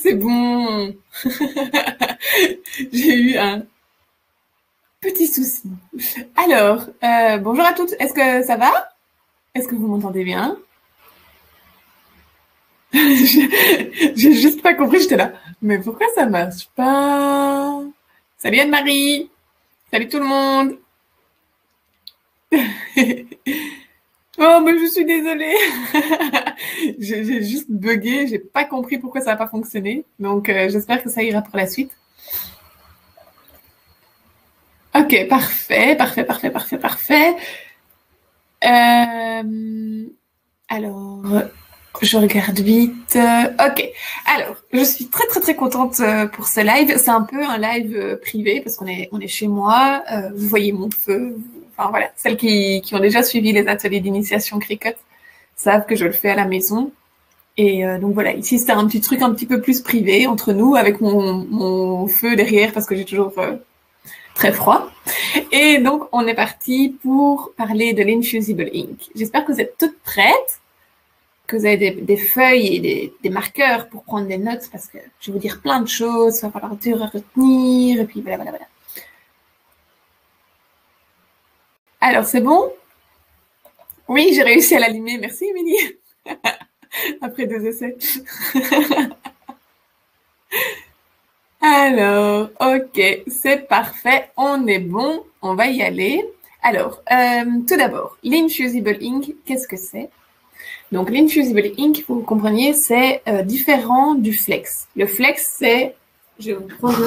c'est bon. J'ai eu un petit souci. Alors, bonjour à toutes. Est-ce que ça va? Est-ce que vous m'entendez bien? J'ai juste pas compris, j'étais là. Mais pourquoi ça marche pas? Salut Anne-Marie. Salut tout le monde. Oh, mais je suis désolée. J'ai juste bugué, j'ai pas compris pourquoi ça n'a pas fonctionné. Donc, j'espère que ça ira pour la suite. Ok, parfait, parfait, parfait, parfait, parfait. Alors, je regarde vite. Ok. Alors, je suis très très très contente pour ce live. C'est un peu un live privé parce qu'on est chez moi. Vous voyez mon feu. Enfin voilà, celles qui ont déjà suivi les ateliers d'initiation Cricut savent que je le fais à la maison. Et donc voilà, ici c'était un petit truc un petit peu plus privé entre nous avec mon feu derrière parce que j'ai toujours très froid. Et donc on est parti pour parler de l'Infusible Ink. J'espère que vous êtes toutes prêtes, que vous avez des feuilles et des marqueurs pour prendre des notes parce que je vais vous dire plein de choses, ça va falloir dur à retenir et puis voilà, voilà, voilà. Alors c'est bon? Oui, j'ai réussi à l'allumer, merci Émilie. Après 2 essais. Alors, ok, c'est parfait, on est bon, on va y aller. Alors, tout d'abord, l'Infusible Ink, qu'est-ce que c'est? Donc, l'Infusible Ink, vous compreniez, c'est différent du Flex. Le Flex, c'est... Je vais vous prendre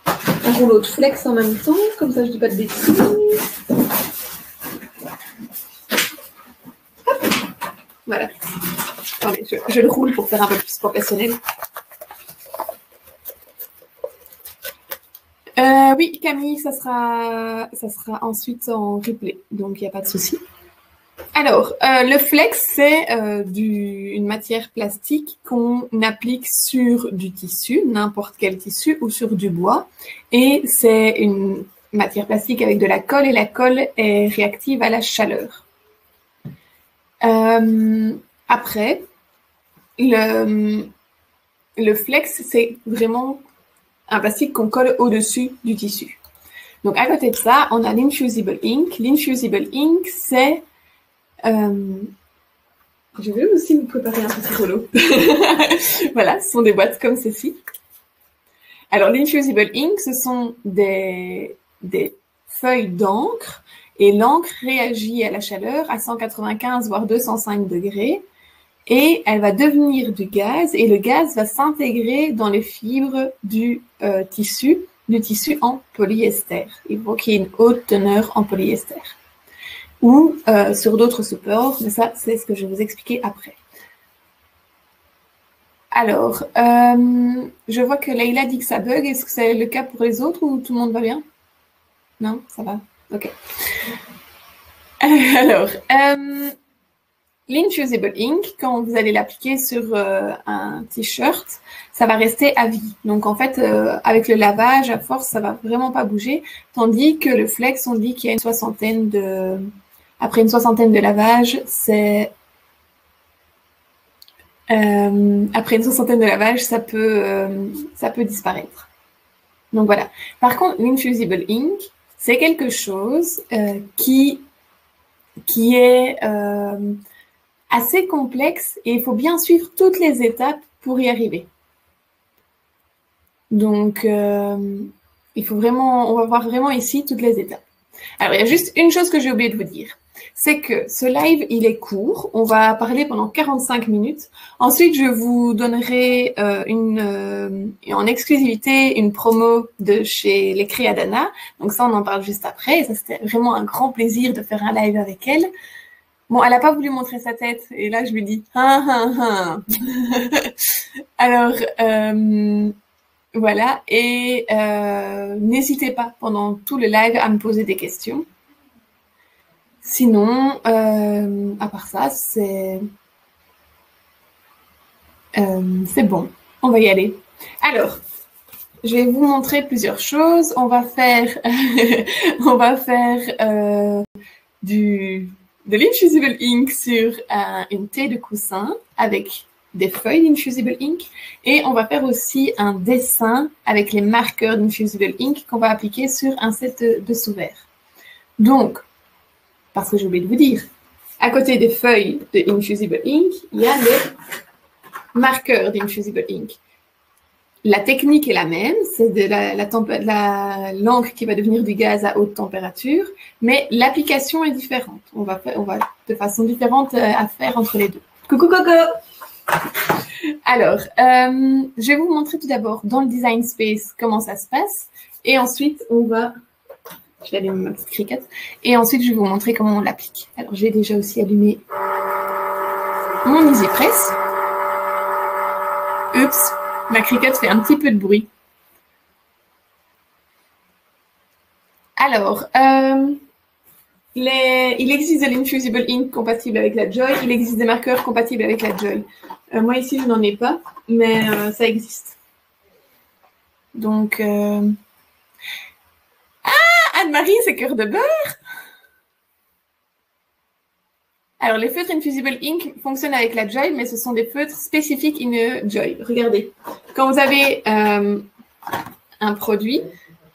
un rouleau de Flex en même temps, comme ça je ne dis pas de bêtises. Hop. Voilà. Attendez, je le roule pour faire un peu plus professionnel. Oui, Camille, ça sera ensuite en replay, donc il n'y a pas de souci. Alors, le flex, c'est une matière plastique qu'on applique sur du tissu, n'importe quel tissu, ou sur du bois. Et c'est une matière plastique avec de la colle, et la colle est réactive à la chaleur. Après, le flex, c'est vraiment un plastique qu'on colle au-dessus du tissu. Donc, à côté de ça, on a l'Infusible Ink. L'Infusible Ink, c'est... je vais aussi vous préparer un petit rouleau. Voilà, ce sont des boîtes comme ceci. Alors, l'Infusible Ink, ce sont des feuilles d'encre. Et l'encre réagit à la chaleur à 195 voire 205 degrés. Et elle va devenir du gaz, et le gaz va s'intégrer dans les fibres du tissu en polyester. Il faut qu'il y ait une haute teneur en polyester. Ou sur d'autres supports, mais ça, c'est ce que je vais vous expliquer après. Alors, je vois que Leïla dit que ça bug. Est-ce que c'est le cas pour les autres ou tout le monde va bien? Non, ça va. Ok. Alors, l'Infusible Ink, quand vous allez l'appliquer sur un t-shirt, ça va rester à vie. Donc en fait, avec le lavage, à force, ça va vraiment pas bouger. Tandis que le flex, on dit qu'il y a après une soixantaine de lavages, après une soixantaine de lavages, ça peut disparaître. Donc voilà. Par contre, l'Infusible Ink, c'est quelque chose qui est assez complexe et il faut bien suivre toutes les étapes pour y arriver. Donc, il faut vraiment, on va voir vraiment ici toutes les étapes. Alors, il y a juste une chose que j'ai oublié de vous dire. C'est que ce live, il est court. On va parler pendant 45 minutes. Ensuite, je vous donnerai en exclusivité une promo de chez les Créadana. Donc ça, on en parle juste après. Et ça, c'était vraiment un grand plaisir de faire un live avec elle. Bon, elle n'a pas voulu montrer sa tête. Et là, je lui dis, Alors, voilà. Et n'hésitez pas pendant tout le live à me poser des questions. Sinon, à part ça, c'est bon. On va y aller. Alors, je vais vous montrer plusieurs choses. On va faire, de l'Infusible Ink sur une thé de coussin avec des feuilles d'Infusible Ink et on va faire aussi un dessin avec les marqueurs d'Infusible Ink qu'on va appliquer sur un set de sous-verts. Donc, parce que j'ai oublié de vous dire, à côté des feuilles de Infusible Ink, il y a les marqueurs d'Infusible Ink. La technique est la même, c'est de l'encre qui va devenir du gaz à haute température, mais l'application est différente. On va de façon différente à faire entre les deux. Coucou Coco! Alors, je vais vous montrer tout d'abord dans le Design Space comment ça se passe, et ensuite on va... Je vais allumer ma petite Cricut, et ensuite je vais vous montrer comment on l'applique. Alors, j'ai déjà aussi allumé mon EasyPress. Oups! Ma Cricut fait un petit peu de bruit. Alors, il existe de l'Infusible Ink compatible avec la Joy. Il existe des marqueurs compatibles avec la Joy. Moi, ici, je n'en ai pas, mais ça existe. Donc... Ah, Anne-Marie, c'est cœur de beurre! Alors, les feutres Infusible Ink fonctionnent avec la Joy, mais ce sont des feutres spécifiques in Joy. Regardez. Quand vous avez un produit,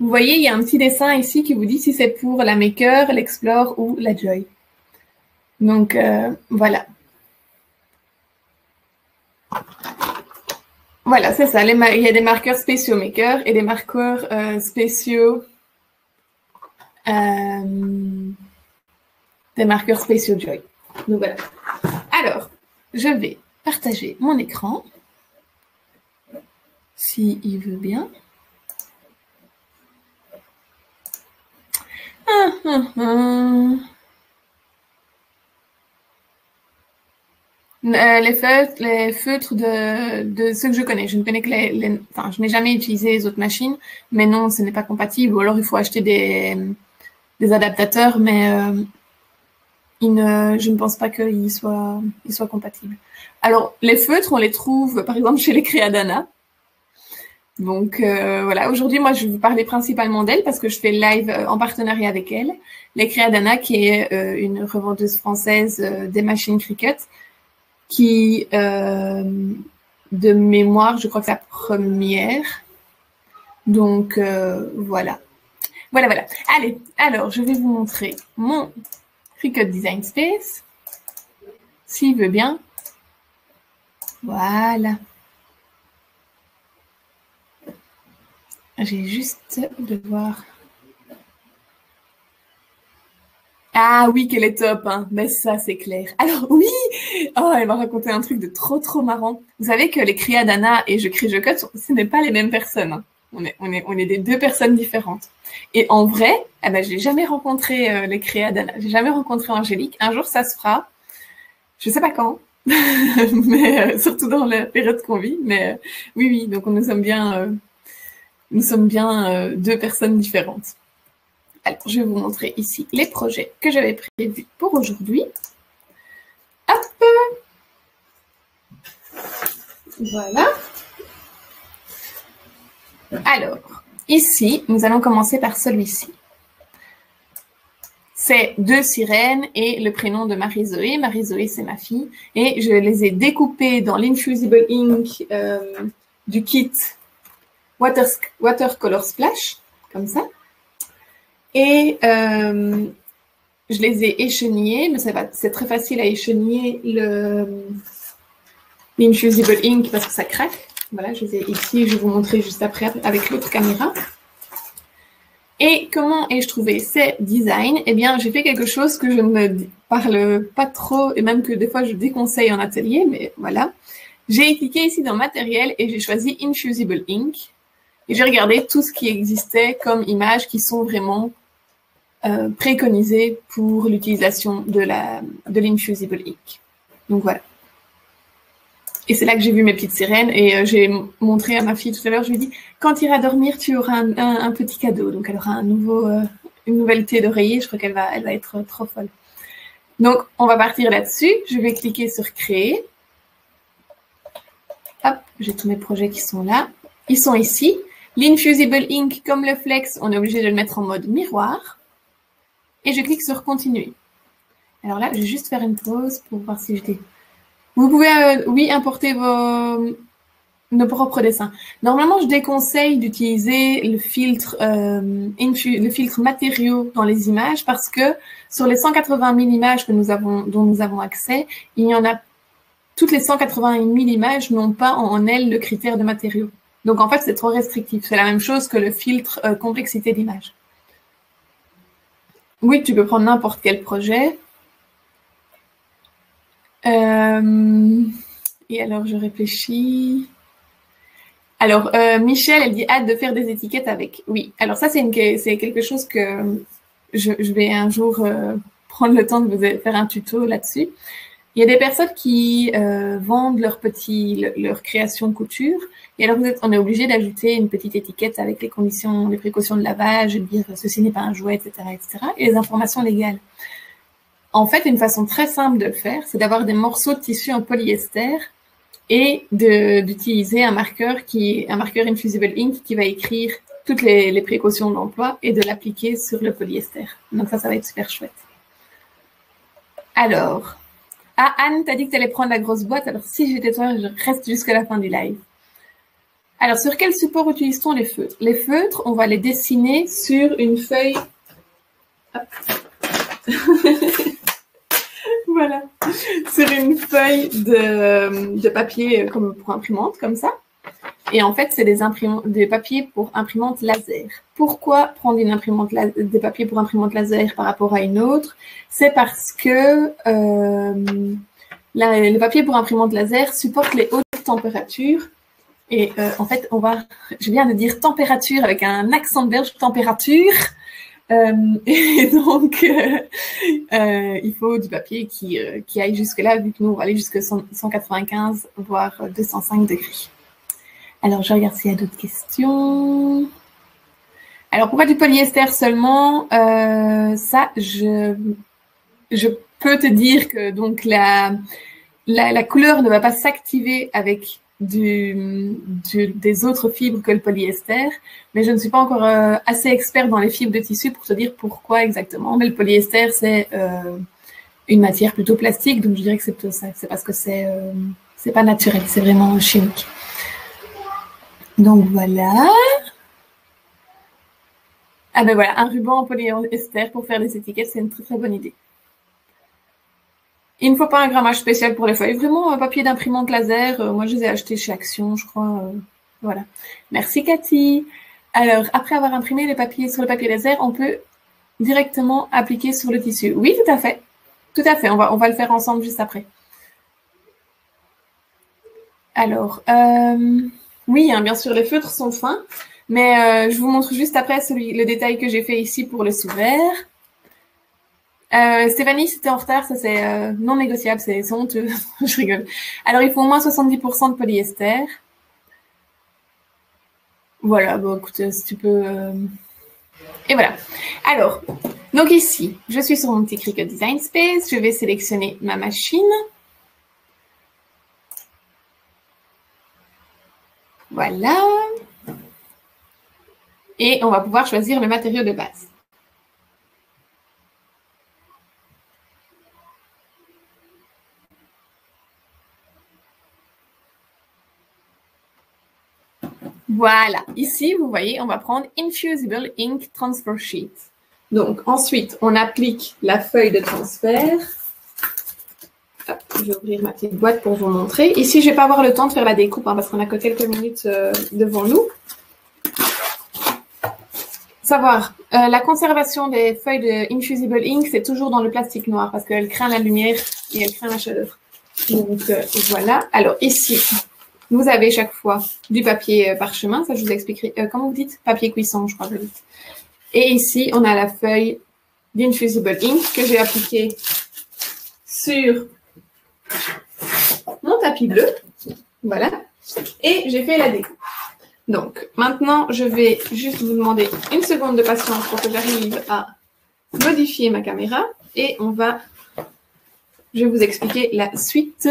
vous voyez, il y a un petit dessin ici qui vous dit si c'est pour la Maker, l'Explore ou la Joy. Donc, voilà. Voilà, c'est ça. Il y a des marqueurs spéciaux Maker et des marqueurs spéciaux... des marqueurs spéciaux Joy. Donc voilà. Alors, je vais partager mon écran, s'il veut bien. Les feutres de ceux que je connais. Je ne connais que enfin, je n'ai jamais utilisé les autres machines, mais non, ce n'est pas compatible. Ou alors, il faut acheter des adaptateurs, mais je ne pense pas qu'ils soient compatibles. Alors, les feutres, on les trouve, par exemple, chez les Creadana. Donc, voilà. Aujourd'hui, moi, je vais vous parler principalement d'elle parce que je fais le live en partenariat avec elle. Les Creadana, qui est une revendeuse française des machines Cricut, qui, de mémoire, je crois que c'est la première. Donc, voilà. Voilà. Allez, alors, je vais vous montrer mon Cricut Design Space, s'il veut bien. Voilà. J'ai juste de voir. Ah oui, qu'elle est top, hein. Mais ça, c'est clair. Alors oui, oh, elle m'a raconté un truc de trop marrant. Vous savez que les Creadana et Je Crie, Je Cut, ce n'est pas les mêmes personnes. Hein. On est des deux personnes différentes. Et en vrai, eh ben, j'ai jamais rencontré les Creadana. J'ai jamais rencontré Angélique. Un jour, ça se fera. Je sais pas quand. mais surtout dans la période qu'on vit. Mais oui. Donc, nous sommes bien deux personnes différentes. Alors, je vais vous montrer ici les projets que j'avais prévus pour aujourd'hui. Hop! Voilà. Alors, ici, nous allons commencer par celui-ci. C'est 2 sirènes et le prénom de Marie-Zoé. Marie-Zoé, c'est ma fille. Et je les ai découpées dans l'Infusible Ink du kit Watercolor Splash, comme ça. Et je les ai échenillées, mais c'est très facile à écheniller l'Infusible Ink parce que ça craque. Voilà, je les ai ici, je vais vous montrer juste après avec l'autre caméra. Et comment ai-je trouvé ces designs? Eh bien, j'ai fait quelque chose que je ne parle pas trop et même que des fois je déconseille en atelier, mais voilà. J'ai cliqué ici dans Matériel et j'ai choisi Infusible Ink. Et j'ai regardé tout ce qui existait comme images qui sont vraiment préconisées pour l'utilisation de l'Infusible Ink. Donc voilà. Et c'est là que j'ai vu mes petites sirènes et j'ai montré à ma fille tout à l'heure, je lui ai dit, quand tu iras dormir, tu auras un petit cadeau. Donc elle aura une nouvelle thé d'oreiller, je crois qu'elle va être trop folle. Donc on va partir là-dessus, je vais cliquer sur créer. Hop, j'ai tous mes projets qui sont là. Ils sont ici. L'Infusible Ink, comme le Flex, on est obligé de le mettre en mode miroir. Et je clique sur continuer. Alors là, je vais juste faire une pause pour voir si j'ai Vous pouvez, oui, importer nos propres dessins. Normalement, je déconseille d'utiliser le filtre matériaux dans les images parce que sur les 180 000 images dont nous avons accès, il y en a toutes les 180 000 images n'ont pas en elles le critère de matériaux. Donc en fait, c'est trop restrictif. C'est la même chose que le filtre complexité d'image. Oui, tu peux prendre n'importe quel projet. Et alors, je réfléchis. Alors, Michel, elle dit hâte de faire des étiquettes avec. Oui, alors ça, c'est quelque chose que je vais un jour prendre le temps de vous faire un tuto là-dessus. Il y a des personnes qui vendent leur création de couture. Et alors, on est obligé d'ajouter une petite étiquette avec les précautions de lavage, de dire ceci n'est pas un jouet, etc., etc., et les informations légales. En fait, une façon très simple de le faire, c'est d'avoir des morceaux de tissu en polyester et d'utiliser un marqueur Infusible Ink qui va écrire toutes les précautions de l'emploi et de l'appliquer sur le polyester. Donc ça va être super chouette. Alors, Anne, t'as dit que t'allais prendre la grosse boîte. Alors, si j'étais toi, je reste jusqu'à la fin du live. Alors, sur quel support utilise-t-on les feutres? Les feutres, on va les dessiner sur une feuille. Voilà. Sur une feuille de papier comme pour imprimante, comme ça. Et en fait, c'est des papiers pour imprimante laser. Pourquoi prendre des papiers pour imprimante laser par rapport à une autre? C'est parce que le papier pour imprimante laser supporte les hautes temperatures. Et en fait, je viens de dire température avec un accent de belge, température. Et donc, il faut du papier qui aille jusque-là, vu que nous, on va aller jusqu'à 195, voire 205 degrés. Alors, je regarde s'il y a d'autres questions. Alors, pourquoi du polyester seulement? Ça, je peux te dire que donc la couleur ne va pas s'activer avec des autres fibres que le polyester, mais je ne suis pas encore assez experte dans les fibres de tissu pour te dire pourquoi exactement. Mais le polyester, c'est une matière plutôt plastique, donc je dirais que c'est plutôt ça. C'est parce que c'est pas naturel, c'est vraiment chimique. Donc voilà. Ah ben voilà, un ruban en polyester pour faire des étiquettes, c'est une très très bonne idée. Il ne faut pas un grammage spécial pour les feuilles. Vraiment, un papier d'imprimante laser, moi je les ai achetés chez Action, je crois. Voilà. Merci Cathy. Alors, après avoir imprimé les papiers sur le papier laser, on peut directement appliquer sur le tissu. Oui, tout à fait. Tout à fait, on va le faire ensemble juste après. Alors, oui, hein, bien sûr, les feutres sont fins, mais je vous montre juste après le détail que j'ai fait ici pour le sous-vert. Stéphanie, si t'es en retard, ça c'est non négociable, c'est honteux. Je rigole. Alors, il faut au moins 70% de polyester. Voilà, bon, écoute, si tu peux... Et voilà. Alors, donc ici, je suis sur mon petit Cricut Design Space. Je vais sélectionner ma machine. Voilà. Et on va pouvoir choisir le matériau de base. Voilà, ici, vous voyez, on va prendre Infusible Ink Transfer Sheet. Donc, ensuite, on applique la feuille de transfert. Hop, je vais ouvrir ma petite boîte pour vous montrer. Ici, je ne vais pas avoir le temps de faire la découpe, hein, parce qu'on n'a que quelques minutes devant nous. Savoir, la conservation des feuilles de Infusible Ink, c'est toujours dans le plastique noir, parce qu'elle craint la lumière et elle craint la chaleur. Donc, voilà. Alors, ici... Vous avez chaque fois du papier parchemin, ça je vous expliquerai. Comment vous dites? Papier cuisson, je crois que vous dites. Et ici, on a la feuille d'Infusible Ink que j'ai appliquée sur mon tapis bleu. Voilà. Et j'ai fait la découpe. Donc, maintenant, je vais juste vous demander une seconde de patience pour que j'arrive à modifier ma caméra. Et je vais vous expliquer la suite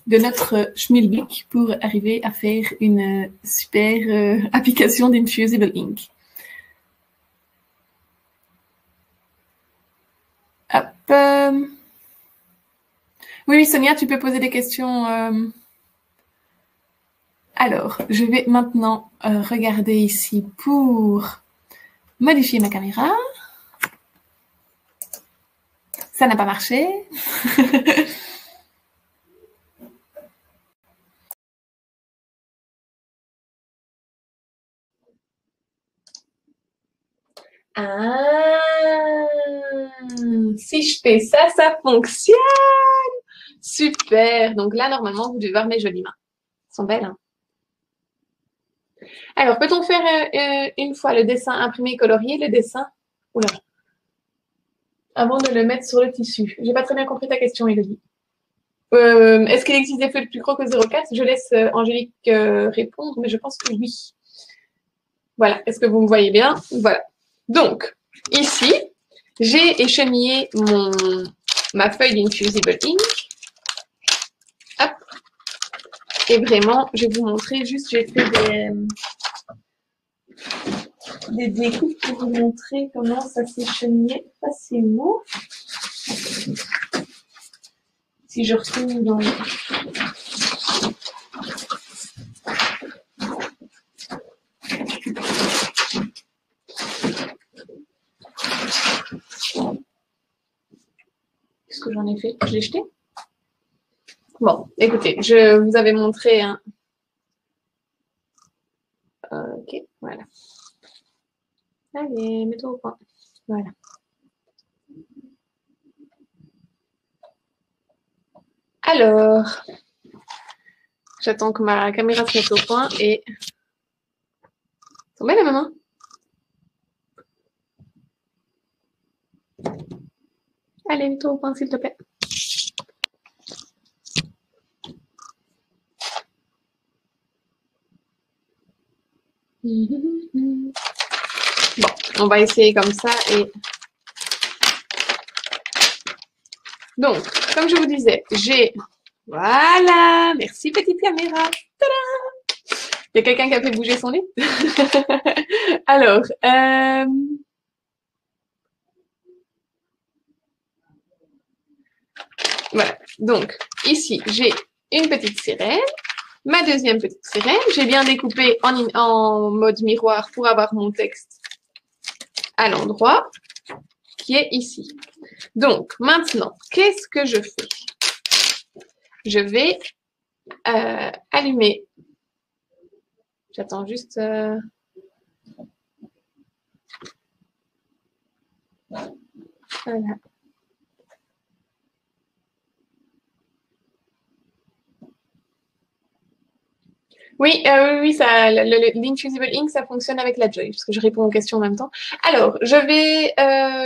de notre schmilblick pour arriver à faire une super application d'Infusible Ink. Hop. Oui, Sonia, tu peux poser des questions. Alors, je vais maintenant regarder ici pour modifier ma caméra. Ça n'a pas marché. Ah, si je fais ça, ça fonctionne. Super. Donc là, normalement, vous devez voir mes jolies mains. Elles sont belles, hein? Alors, peut-on faire une fois le dessin imprimé colorié, le dessin Oula. Avant de le mettre sur le tissu. J'ai pas très bien compris ta question, Elodie. Est-ce qu'il existe des feuilles plus gros que 0,4? Je laisse Angélique répondre, mais je pense que oui. Voilà. Est-ce que vous me voyez bien? Voilà. Donc, ici, j'ai échenillé ma feuille d'Infusible Ink. Hop. Et vraiment, je vais vous montrer juste, j'ai fait des découpes pour vous montrer comment ça s'échenillait facilement. Si je retourne dans... Qu'est-ce que j'en ai fait? Je l'ai jeté? Bon, écoutez, je vous avais montré un... Ok, voilà. Allez, mets-toi au point. Voilà. Alors, j'attends que ma caméra se mette au point et... Sont belles, la maman? Allez, mets-toi au point, s'il te plaît. Bon, on va essayer comme ça et... Donc, comme je vous disais, j'ai... Voilà, merci petite caméra. Tada! Il y a quelqu'un qui a fait bouger son nez? Alors, voilà. Donc, ici, j'ai une petite sirène, ma deuxième petite sirène. J'ai bien découpé en mode miroir pour avoir mon texte à l'endroit qui est ici. Donc, maintenant, qu'est-ce que je fais? Je vais allumer. J'attends juste... Voilà. Oui, oui, ça, l'Infusible Ink, ça fonctionne avec la Joy, parce que je réponds aux questions en même temps. Alors, je vais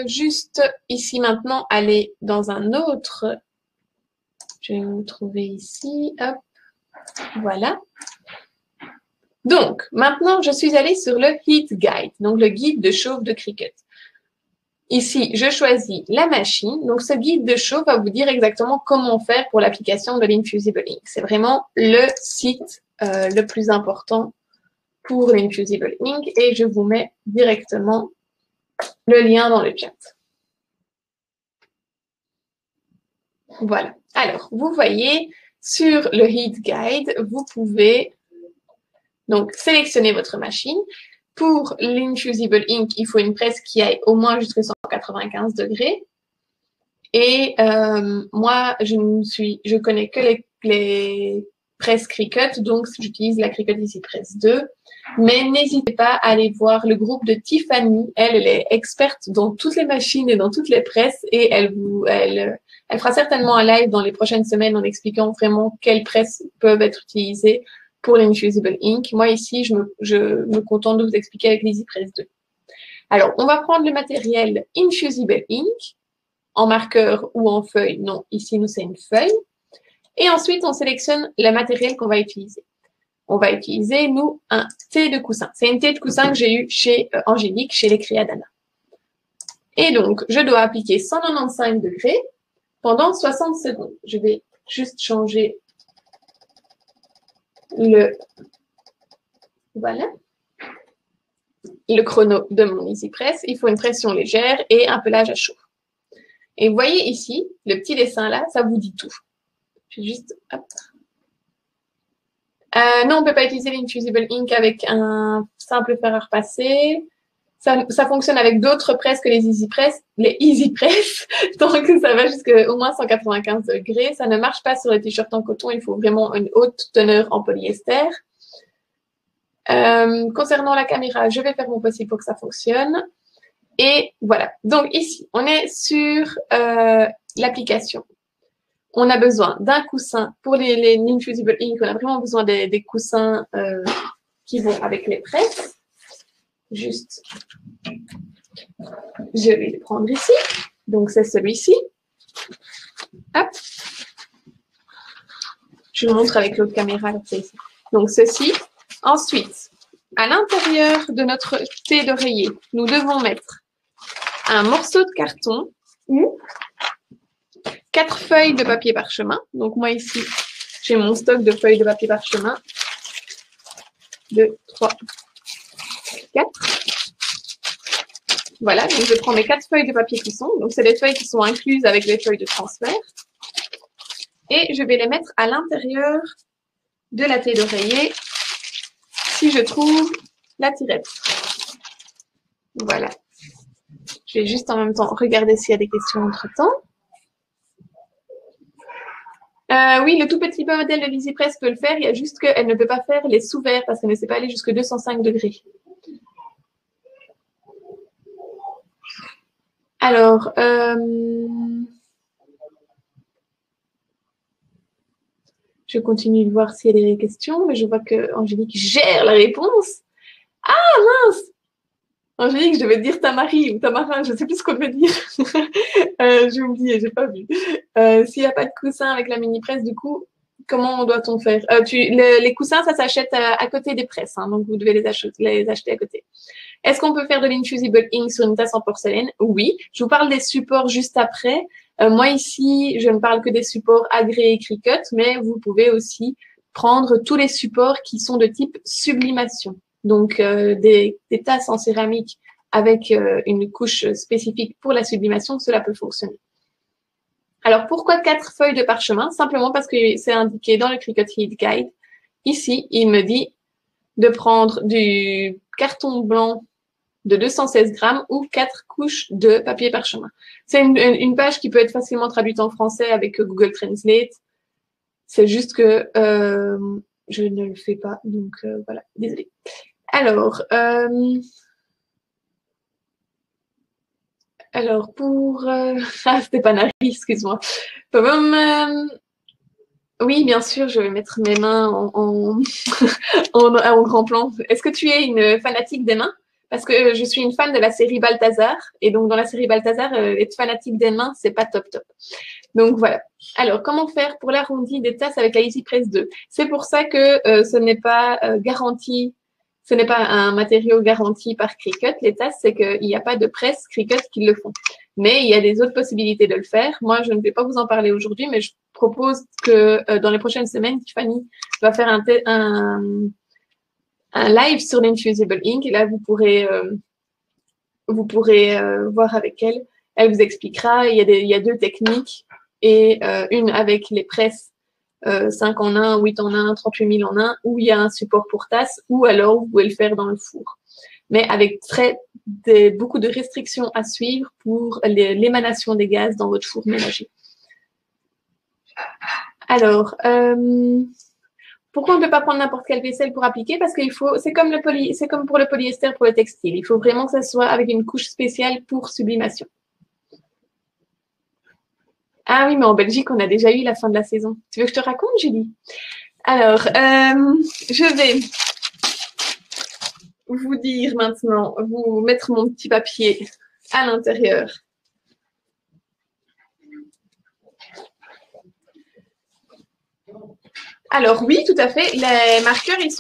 juste ici maintenant aller dans un autre. Je vais me trouver ici, hop, voilà. Donc, maintenant, je suis allée sur le Heat Guide, donc le guide de chauffe de Cricut. Ici, je choisis la machine. Donc, ce guide de chauffe va vous dire exactement comment faire pour l'application de l'Infusible Ink. C'est vraiment le site le plus important pour l'Infusible Ink et je vous mets directement le lien dans le chat. Voilà. Alors, vous voyez, sur le Heat Guide, vous pouvez donc sélectionner votre machine. Pour l'Infusible Ink, il faut une presse qui aille au moins jusqu'à 195 degrés. Et moi, je connais que les presses Cricut, donc j'utilise la Cricut EasyPress 2. Mais n'hésitez pas à aller voir le groupe de Tiffany. Elle est experte dans toutes les machines et dans toutes les presses et elle fera certainement un live dans les prochaines semaines en expliquant vraiment quelles presses peuvent être utilisées pour l'Infusible Ink. Moi, ici, je me contente de vous expliquer avec l'EasyPress 2. Alors, on va prendre le matériel Infusible Ink en marqueur ou en feuille. Non, ici, nous, c'est une feuille. Et ensuite, on sélectionne le matériel qu'on va utiliser. On va utiliser, nous, un thé de coussin. C'est une thé de coussin que j'ai eu chez Angélique, chez les Créadana. Et donc, je dois appliquer 195 degrés pendant 60 secondes. Je vais juste changer le chrono de mon EasyPress. Il faut une pression légère et un pelage à chaud. Et vous voyez ici, le petit dessin là, ça vous dit tout. Je vais juste... Hop. Non, on peut pas utiliser l'Infusible Ink avec un simple fer à repasser. Ça fonctionne avec d'autres presses que les Easy Press, tant que ça va jusqu'à au moins 195 degrés. Ça ne marche pas sur les t-shirts en coton, il faut vraiment une haute teneur en polyester. Concernant la caméra, je vais faire mon possible pour que ça fonctionne. Et voilà. Donc ici, on est sur l'application. On a besoin d'un coussin. Pour les Infusible Ink, on a vraiment besoin des coussins qui vont avec les presses. Juste, je vais le prendre ici. Donc, c'est celui-ci. Hop. Je vous montre avec l'autre caméra. C'est ici. Donc, ceci. Ensuite, à l'intérieur de notre thé d'oreiller, nous devons mettre un morceau de carton ou 4 feuilles de papier parchemin. Donc, moi, ici, j'ai mon stock de feuilles de papier parchemin. 2, 3, 4. Voilà, donc je prends mes 4 feuilles de papier cuisson. Donc, c'est les feuilles qui sont incluses avec les feuilles de transfert. Et je vais les mettre à l'intérieur de la thé d'oreiller si je trouve la tirette. Voilà. Je vais juste en même temps regarder s'il y a des questions entre-temps. Oui, le tout petit modèle de l'EasyPress peut le faire. Il y a juste qu'elle ne peut pas faire les sous-verres parce qu'elle ne sait pas aller jusqu'à 205 degrés. Alors, je continue de voir s'il y a des questions, mais je vois que Angélique gère la réponse. Ah, mince! Angélique, je devais dire Tamari ou Tamarin, je ne sais plus ce qu'on devait dire. J'ai oublié, j'ai pas vu. S'il n'y a pas de coussin avec la mini-presse, du coup, comment doit-on faire? Les coussins, ça s'achète à côté des presses, hein, donc vous devez les acheter à côté. Est-ce qu'on peut faire de l'Infusible Ink sur une tasse en porcelaine? Oui. Je vous parle des supports juste après. Moi, ici, je ne parle que des supports agréés Cricut, mais vous pouvez aussi prendre tous les supports qui sont de type sublimation. Donc, des tasses en céramique avec une couche spécifique pour la sublimation, cela peut fonctionner. Alors, pourquoi 4 feuilles de parchemin? Simplement parce que c'est indiqué dans le Cricut Heat Guide. Ici, il me dit de prendre du carton blanc de 216 grammes ou 4 couches de papier parchemin. C'est une page qui peut être facilement traduite en français avec Google Translate. C'est juste que je ne le fais pas, donc voilà, désolée. Alors pour... Ah, c'était pas Nari, excuse-moi. Oui, bien sûr, je vais mettre mes mains en grand plan. Est-ce que tu es une fanatique des mains? Parce que je suis une fan de la série Balthazar. Et donc, dans la série Balthazar, être fanatique des mains, c'est pas top top. Donc, voilà. Alors, comment faire pour l'arrondi des tasses avec la EasyPress 2? C'est pour ça que ce n'est pas garanti. Ce n'est pas un matériau garanti par Cricut, les tasses, c'est qu'il n'y a pas de presse Cricut qui le font. Mais il y a des autres possibilités de le faire. Moi, je ne vais pas vous en parler aujourd'hui, mais je propose que dans les prochaines semaines, Tiffany va faire un live sur l'Infusible Ink. Et là, vous pourrez voir avec elle. Elle vous expliquera. Il y a 2 techniques et une avec les presses 5 en 1, 8 en 1, 38 000 en 1, où il y a un support pour tasse, ou alors vous pouvez le faire dans le four. Mais avec beaucoup de restrictions à suivre pour l'émanation des gaz dans votre four ménager. Alors, pourquoi on ne peut pas prendre n'importe quelle vaisselle pour appliquer? Parce qu'il faut, c'est comme pour le polyester pour le textile. Il faut vraiment que ça soit avec une couche spéciale pour sublimation. Ah oui, mais en Belgique, on a déjà eu la fin de la saison. Tu veux que je te raconte, Julie? Alors, je vais vous dire maintenant, vous mettre mon petit papier à l'intérieur. Alors oui, tout à fait. Les marqueurs, ils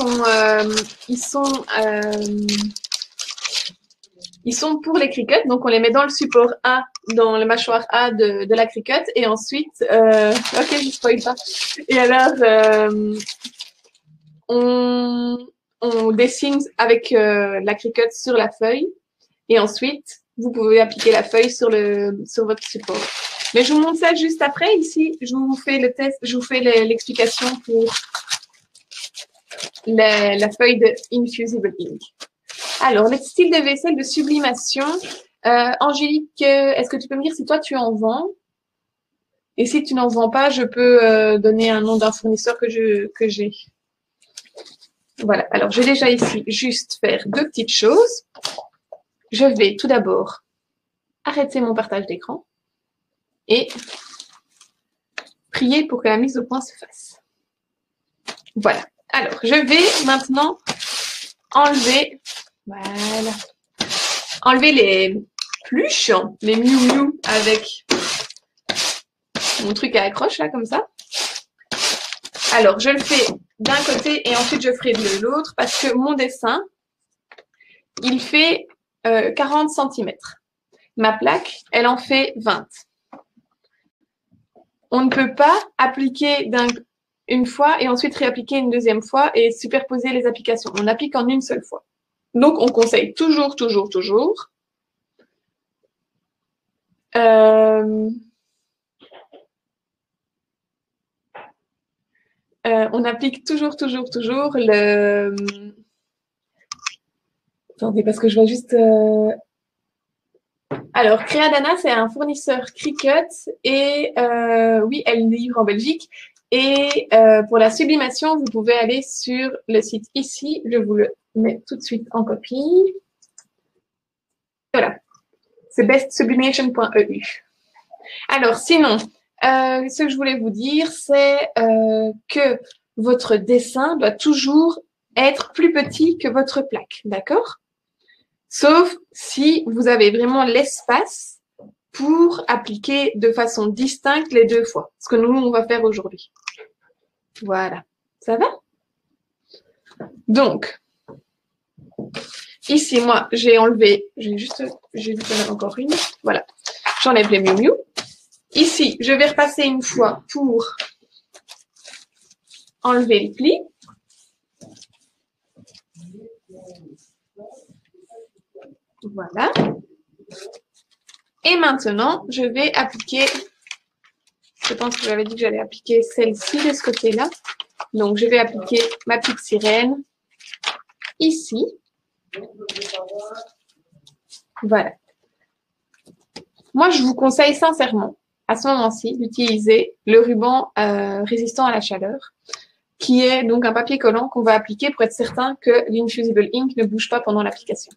sont pour les Cricut, donc on les met dans le support A, dans le mâchoire A de la Cricut, et ensuite, ok, je spoil pas. Et alors, on dessine avec la Cricut sur la feuille, et ensuite, vous pouvez appliquer la feuille sur votre support. Mais je vous montre ça juste après. Ici, je vous fais le test, je vous fais l'explication pour la feuille de Infusible Ink. Alors, le style de vaisselle de sublimation. Angélique, est-ce que tu peux me dire si toi, tu en vends? Et si tu n'en vends pas, je peux donner un nom d'un fournisseur que j'ai. Voilà. Alors, je vais déjà ici juste faire deux petites choses. Je vais tout d'abord arrêter mon partage d'écran et prier pour que la mise au point se fasse. Voilà. Alors, je vais maintenant enlever, voilà, enlever les pluches, les miou-miou avec mon truc à accroche là, comme ça. Alors, je le fais d'un côté et ensuite je ferai de l'autre parce que mon dessin, il fait 40 cm. Ma plaque, elle en fait 20. On ne peut pas appliquer une fois et ensuite réappliquer une deuxième fois et superposer les applications. On applique en une seule fois. Donc, on conseille toujours. On applique toujours le... Attendez, parce que je vois juste... Alors, Creadana, c'est un fournisseur Cricut et oui, elle livre en Belgique. Et pour la sublimation, vous pouvez aller sur le site ici. Je vous le mets tout de suite en copie. Voilà, c'est bestsublimation.eu. Alors, sinon, ce que je voulais vous dire, c'est que votre dessin doit toujours être plus petit que votre plaque, d'accord? Sauf si vous avez vraiment l'espace pour appliquer de façon distincte les deux fois. Ce que nous, on va faire aujourd'hui. Voilà. Ça va? Donc, ici, moi, j'ai enlevé, j'ai vu qu'il y en a encore une. Voilà. J'enlève les miou-miou. Ici, je vais repasser une fois pour enlever les plis. Voilà. Et maintenant, je vais appliquer, je pense que j'avais dit que j'allais appliquer celle-ci de ce côté-là. Donc, je vais appliquer ma petite sirène ici. Voilà. Moi, je vous conseille sincèrement, à ce moment-ci, d'utiliser le ruban résistant à la chaleur, qui est donc un papier collant qu'on va appliquer pour être certain que l'Infusible Ink ne bouge pas pendant l'application.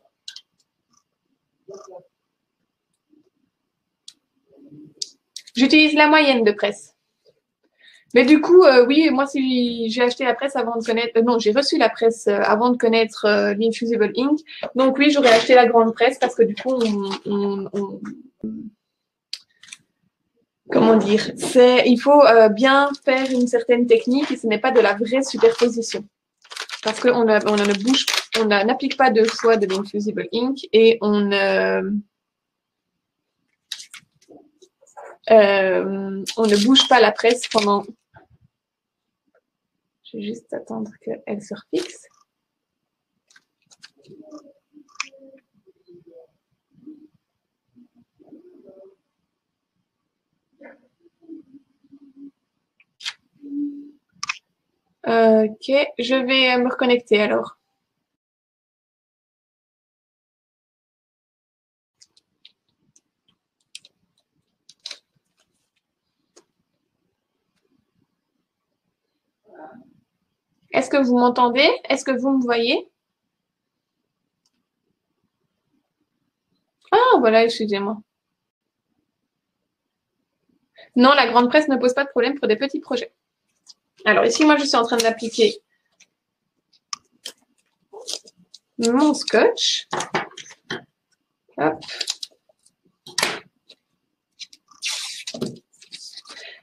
J'utilise la moyenne de presse. Mais du coup, oui, moi, si j'ai acheté la presse avant de connaître... non, j'ai reçu la presse avant de connaître l'Infusible Ink. Donc oui, j'aurais acheté la grande presse parce que du coup, comment dire, il faut bien faire une certaine technique et ce n'est pas de la vraie superposition. Parce qu'on n'applique pas deux fois de l'Infusible Ink et on ne bouge pas la presse pendant... Je vais juste attendre qu'elle se refixe. Ok, je vais me reconnecter alors. Est-ce que vous m'entendez? Est-ce que vous me voyez? Ah, voilà, excusez-moi. Non, la grande presse ne pose pas de problème pour des petits projets. Alors ici, moi, je suis en train d'appliquer mon scotch. Hop.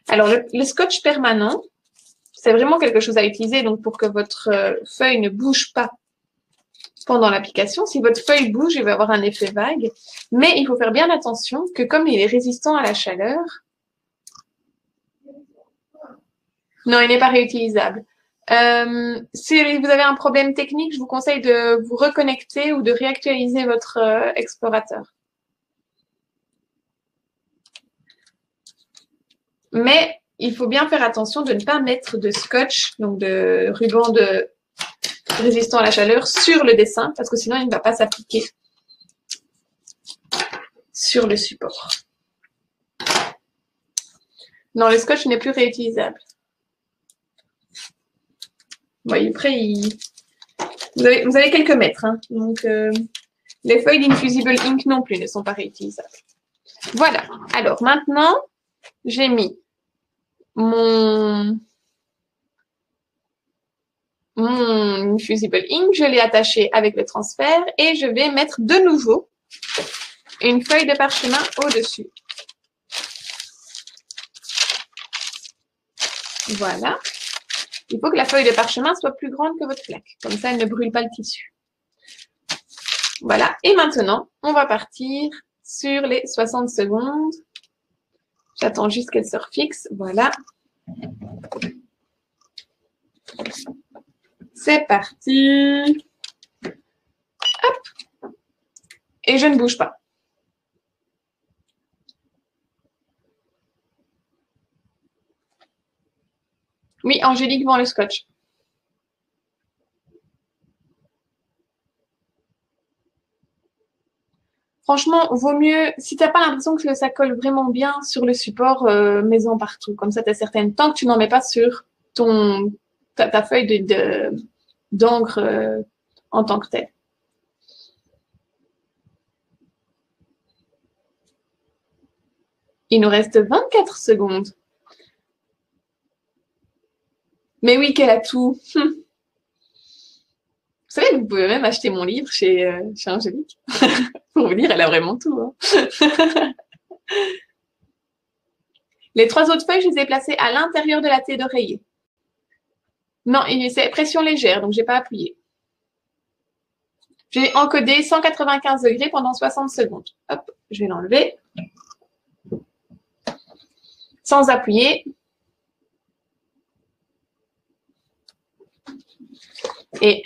Alors, le scotch permanent, c'est vraiment quelque chose à utiliser donc pour que votre feuille ne bouge pas pendant l'application. Si votre feuille bouge, il va avoir un effet vague. Mais il faut faire bien attention que comme il est résistant à la chaleur, non, il n'est pas réutilisable. Si vous avez un problème technique, je vous conseille de vous reconnecter ou de réactualiser votre explorateur. Mais il faut bien faire attention de ne pas mettre de scotch, donc de ruban de résistant à la chaleur, sur le dessin, parce que sinon il ne va pas s'appliquer sur le support. Non, le scotch n'est plus réutilisable. Vous voyez, après, vous avez quelques mètres. Hein, donc, les feuilles d'Infusible Ink non plus ne sont pas réutilisables. Voilà. Alors, maintenant, j'ai mis mon Infusible Ink. Je l'ai attaché avec le transfert et je vais mettre de nouveau une feuille de parchemin au-dessus. Voilà. Il faut que la feuille de parchemin soit plus grande que votre plaque. Comme ça, elle ne brûle pas le tissu. Voilà. Et maintenant, on va partir sur les 60 secondes. J'attends juste qu'elle se refixe. Voilà. C'est parti. Hop. Et je ne bouge pas. Oui, Angélique vend le scotch. Franchement, vaut mieux, si tu n'as pas l'impression que ça colle vraiment bien sur le support, mets-en partout. Comme ça, tu es certaine. Tant que tu n'en mets pas sur ta feuille d'encre en tant que telle. Il nous reste 24 secondes. Mais oui, qu'elle a tout. Vous savez, vous pouvez même acheter mon livre chez Angélique. Pour vous dire, elle a vraiment tout. Hein. Les 3 autres feuilles, je les ai placées à l'intérieur de la thé d'oreiller. Non, c'est pression légère, donc je n'ai pas appuyé. J'ai encodé 195 degrés pendant 60 secondes. Hop, je vais l'enlever. Sans appuyer. Et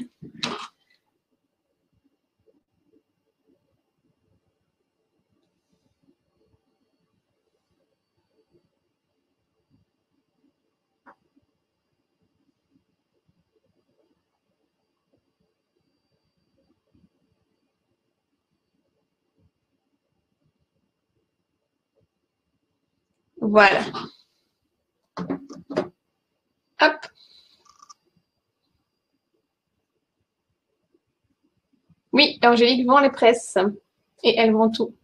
voilà. Hop. Oui, Angélique vend les presses. Et elle vend tout.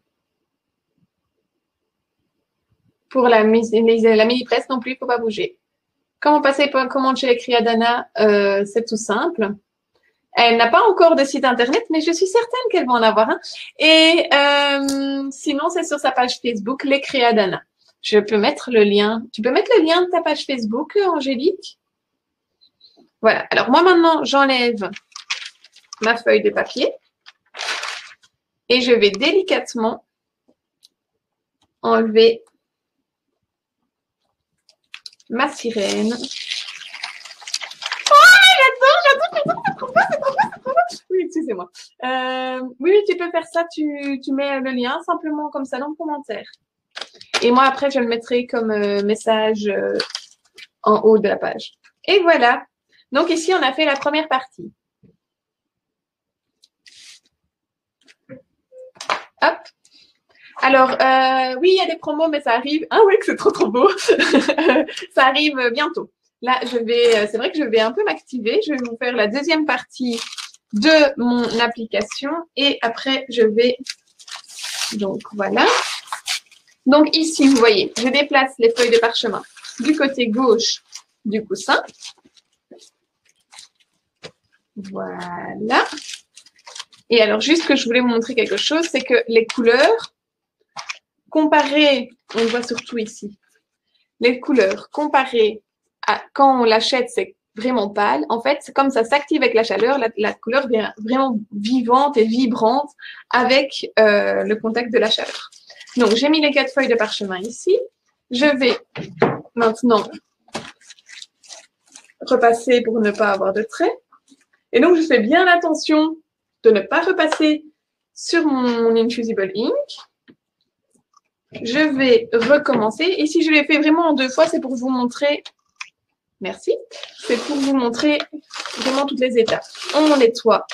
Pour la mini-presse non plus, il ne faut pas bouger. Comment passer commande chez les Criadana? C'est tout simple. Elle n'a pas encore de site internet, mais je suis certaine qu'elle va en avoir un. Et sinon, c'est sur sa page Facebook, les Criadana. Je peux mettre le lien. Tu peux mettre le lien de ta page Facebook, Angélique? Voilà. Alors, moi, maintenant, j'enlève ma feuille de papier et je vais délicatement enlever ma sirène. Oui, excusez-moi. Oui, tu peux faire ça. Tu mets le lien simplement comme ça dans le commentaire. Et moi, après, je le mettrai comme message en haut de la page. Et voilà. Donc, ici, on a fait la première partie. Hop. Alors, oui, il y a des promos, mais ça arrive. Ah oui, que c'est trop beau. Ça arrive bientôt. Là, c'est vrai que je vais un peu m'activer. Je vais vous faire la deuxième partie de mon application. Et après, je vais... Donc, voilà. Donc, ici, vous voyez, je déplace les feuilles de parchemin du côté gauche du coussin. Voilà. Et alors, juste que je voulais vous montrer quelque chose, c'est que les couleurs, comparées, on le voit surtout ici, les couleurs comparées à quand on l'achète, c'est vraiment pâle. En fait, c'est comme ça s'active avec la chaleur, la couleur devient vraiment vivante et vibrante avec le contact de la chaleur. Donc, j'ai mis les 4 feuilles de parchemin ici. Je vais maintenant repasser pour ne pas avoir de traits. Et donc, je fais bien attention de ne pas repasser sur mon Infusible Ink. je vais recommencer. Et si je l'ai fait vraiment en 2 fois, c'est pour vous montrer. Merci. C'est pour vous montrer vraiment toutes les étapes. On nettoie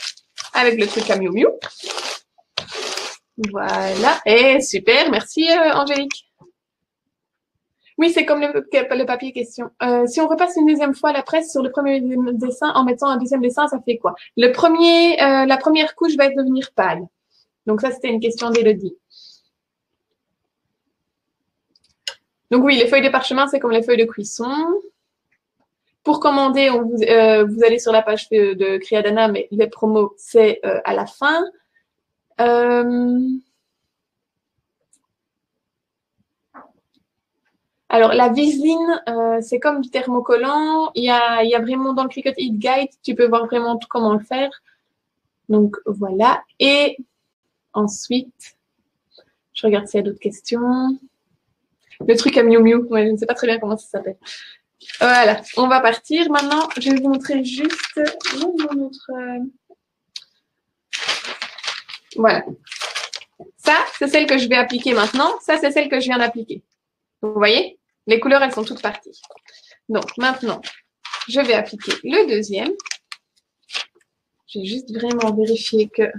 avec le truc à Miu Miu. Voilà. Et super. Merci, Angélique. Oui, c'est comme le papier question. Si on repasse une deuxième fois la presse sur le premier dessin en mettant un deuxième dessin, ça fait quoi? La première couche va devenir pâle. Donc ça, c'était une question d'Élodie. Donc oui, les feuilles de parchemin, c'est comme les feuilles de cuisson. Pour commander, vous allez sur la page de Creadana, mais les promos, c'est à la fin. Alors, la viseline, c'est comme du thermocollant. Il y a vraiment dans le Cricut Heat Guide, tu peux voir vraiment tout comment le faire. Donc, voilà. Et ensuite, je regarde s'il y a d'autres questions. Le truc à Miu Miu, ouais, je ne sais pas très bien comment ça s'appelle. Voilà, on va partir maintenant. Je vais vous montrer juste notre... Voilà. Ça, c'est celle que je vais appliquer maintenant. Ça, c'est celle que je viens d'appliquer. Vous voyez? Les couleurs, elles sont toutes parties. Donc, maintenant, je vais appliquer le deuxième. Je vais juste vraiment vérifier que...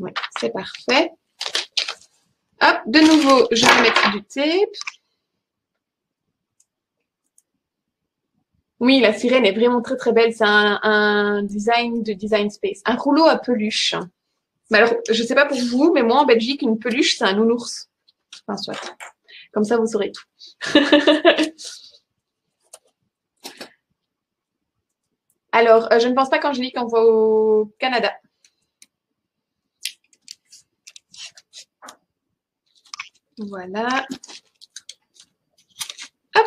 Oui, c'est parfait. Hop, de nouveau, je vais mettre du tape. Oui, la sirène est vraiment très très belle. C'est un design de Design Space. Un rouleau à peluche. Mais alors, je ne sais pas pour vous, mais moi en Belgique, une peluche, c'est un nounours. Enfin, soit. Comme ça, vous saurez tout. Alors, je ne pense pas qu'Angélique envoie au Canada. Voilà. Hop.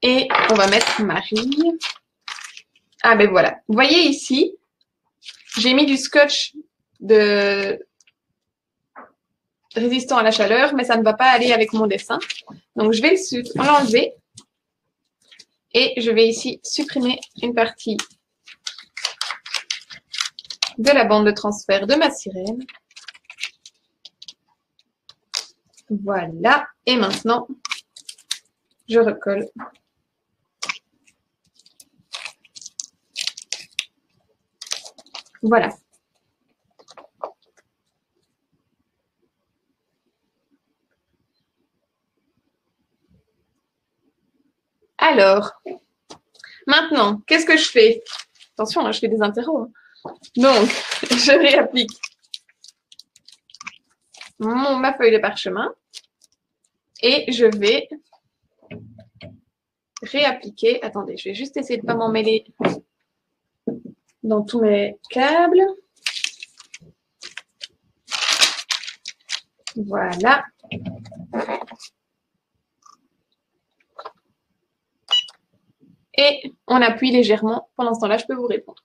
Et on va mettre Marie. Ah ben voilà. Vous voyez ici, j'ai mis du scotch résistant à la chaleur, mais ça ne va pas aller avec mon dessin. Donc, je vais l'enlever. Et je vais ici supprimer une partie de la bande de transfert de ma sirène. Voilà. Et maintenant, je recolle. Voilà. Alors, maintenant, qu'est-ce que je fais? Attention, là, je fais des interros. Donc, je réapplique ma feuille de parchemin et je vais réappliquer. Attendez, je vais juste essayer de ne pas m'en mêler dans tous mes câbles. Voilà. Et on appuie légèrement. Pendant ce temps-là, je peux vous répondre.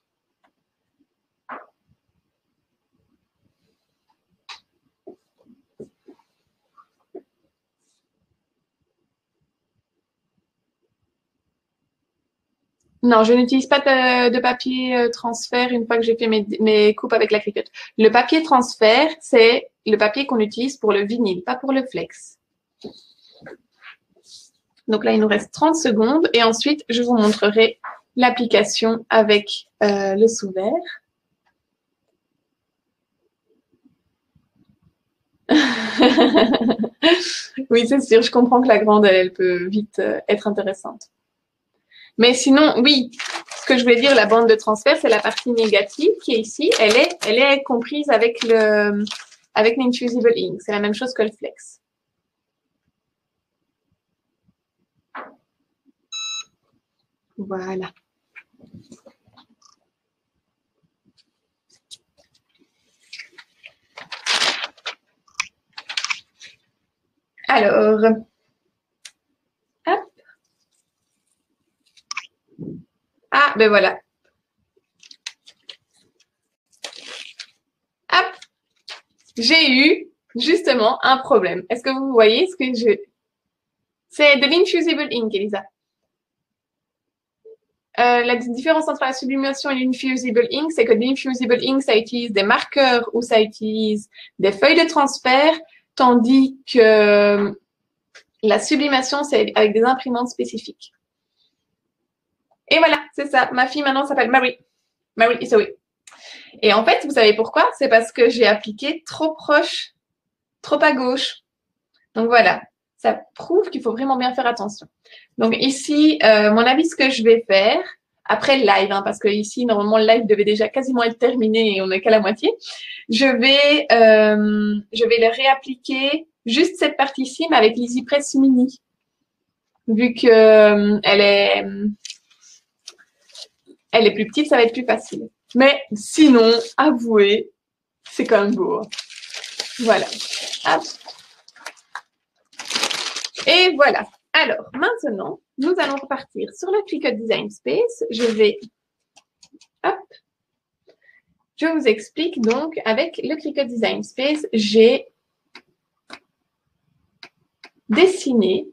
Non, je n'utilise pas de papier transfert une fois que j'ai fait mes coupes avec la Cricut. Le papier transfert, c'est le papier qu'on utilise pour le vinyle, pas pour le flex. Donc là, il nous reste 30 secondes et ensuite, je vous montrerai l'application avec le sous-vert. Oui, c'est sûr, je comprends que la grande, elle peut vite être intéressante. Mais sinon, oui, ce que je voulais dire, la bande de transfert, c'est la partie négative qui est ici. Elle est comprise avec l'Infusible Ink. C'est la même chose que le flex. Voilà. Alors, hop. Ah, ben voilà. Hop. J'ai eu justement un problème. Est-ce que vous voyez ce que je... C'est de l'Infusible Ink, Elisa. La différence entre la sublimation et l'infusible ink, c'est que l'infusible ink, ça utilise des marqueurs ou ça utilise des feuilles de transfert, tandis que la sublimation, c'est avec des imprimantes spécifiques. Et voilà, c'est ça. Ma fille maintenant s'appelle Mary. Mary Isaoui. Et en fait, vous savez pourquoi? C'est parce que j'ai appliqué trop proche, trop à gauche. Donc voilà, ça prouve qu'il faut vraiment bien faire attention. Donc ici, mon avis, ce que je vais faire, après le live, hein, parce que ici, normalement, le live devait déjà quasiment être terminé et on n'est qu'à la moitié, je vais le réappliquer juste cette partie-ci, mais avec l'EasyPress Mini. Vu que elle est plus petite, ça va être plus facile. Mais sinon, avouez, c'est quand même beau. Hein. Voilà. Hop. Et voilà. Alors, maintenant, nous allons repartir sur le Cricut Design Space. Hop. Je vous explique donc, avec le Cricut Design Space, j'ai dessiné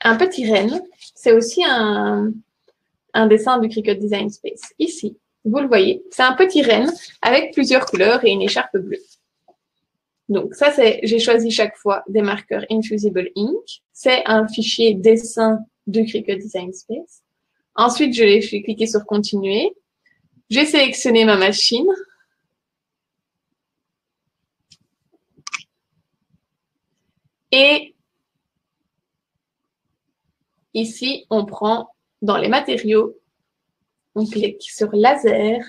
un petit renne. C'est aussi un dessin du Cricut Design Space. Ici, vous le voyez, c'est un petit renne avec plusieurs couleurs et une écharpe bleue. Donc ça, j'ai choisi chaque fois des marqueurs Infusible Ink. C'est un fichier dessin du Cricut Design Space. Ensuite, je vais cliquer sur Continuer. J'ai sélectionné ma machine. Et ici, on prend dans les matériaux, on clique sur Laser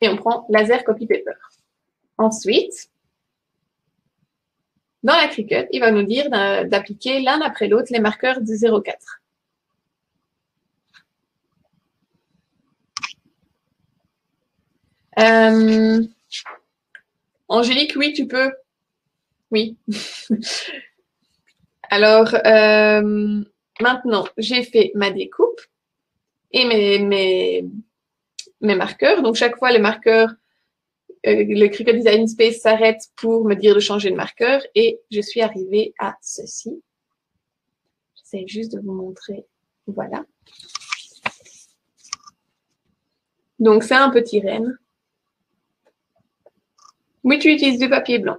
et on prend Laser Copy Paper. Ensuite, dans la Cricut, il va nous dire d'appliquer l'un après l'autre les marqueurs du 04. Angélique, oui, tu peux. Oui. Alors, maintenant, j'ai fait ma découpe et mes marqueurs. Donc, chaque fois, les marqueurs, le Cricut Design Space s'arrête pour me dire de changer de marqueur et je suis arrivée à ceci. J'essaie juste de vous montrer. Voilà. Donc, c'est un petit renne. Oui, tu utilises du papier blanc.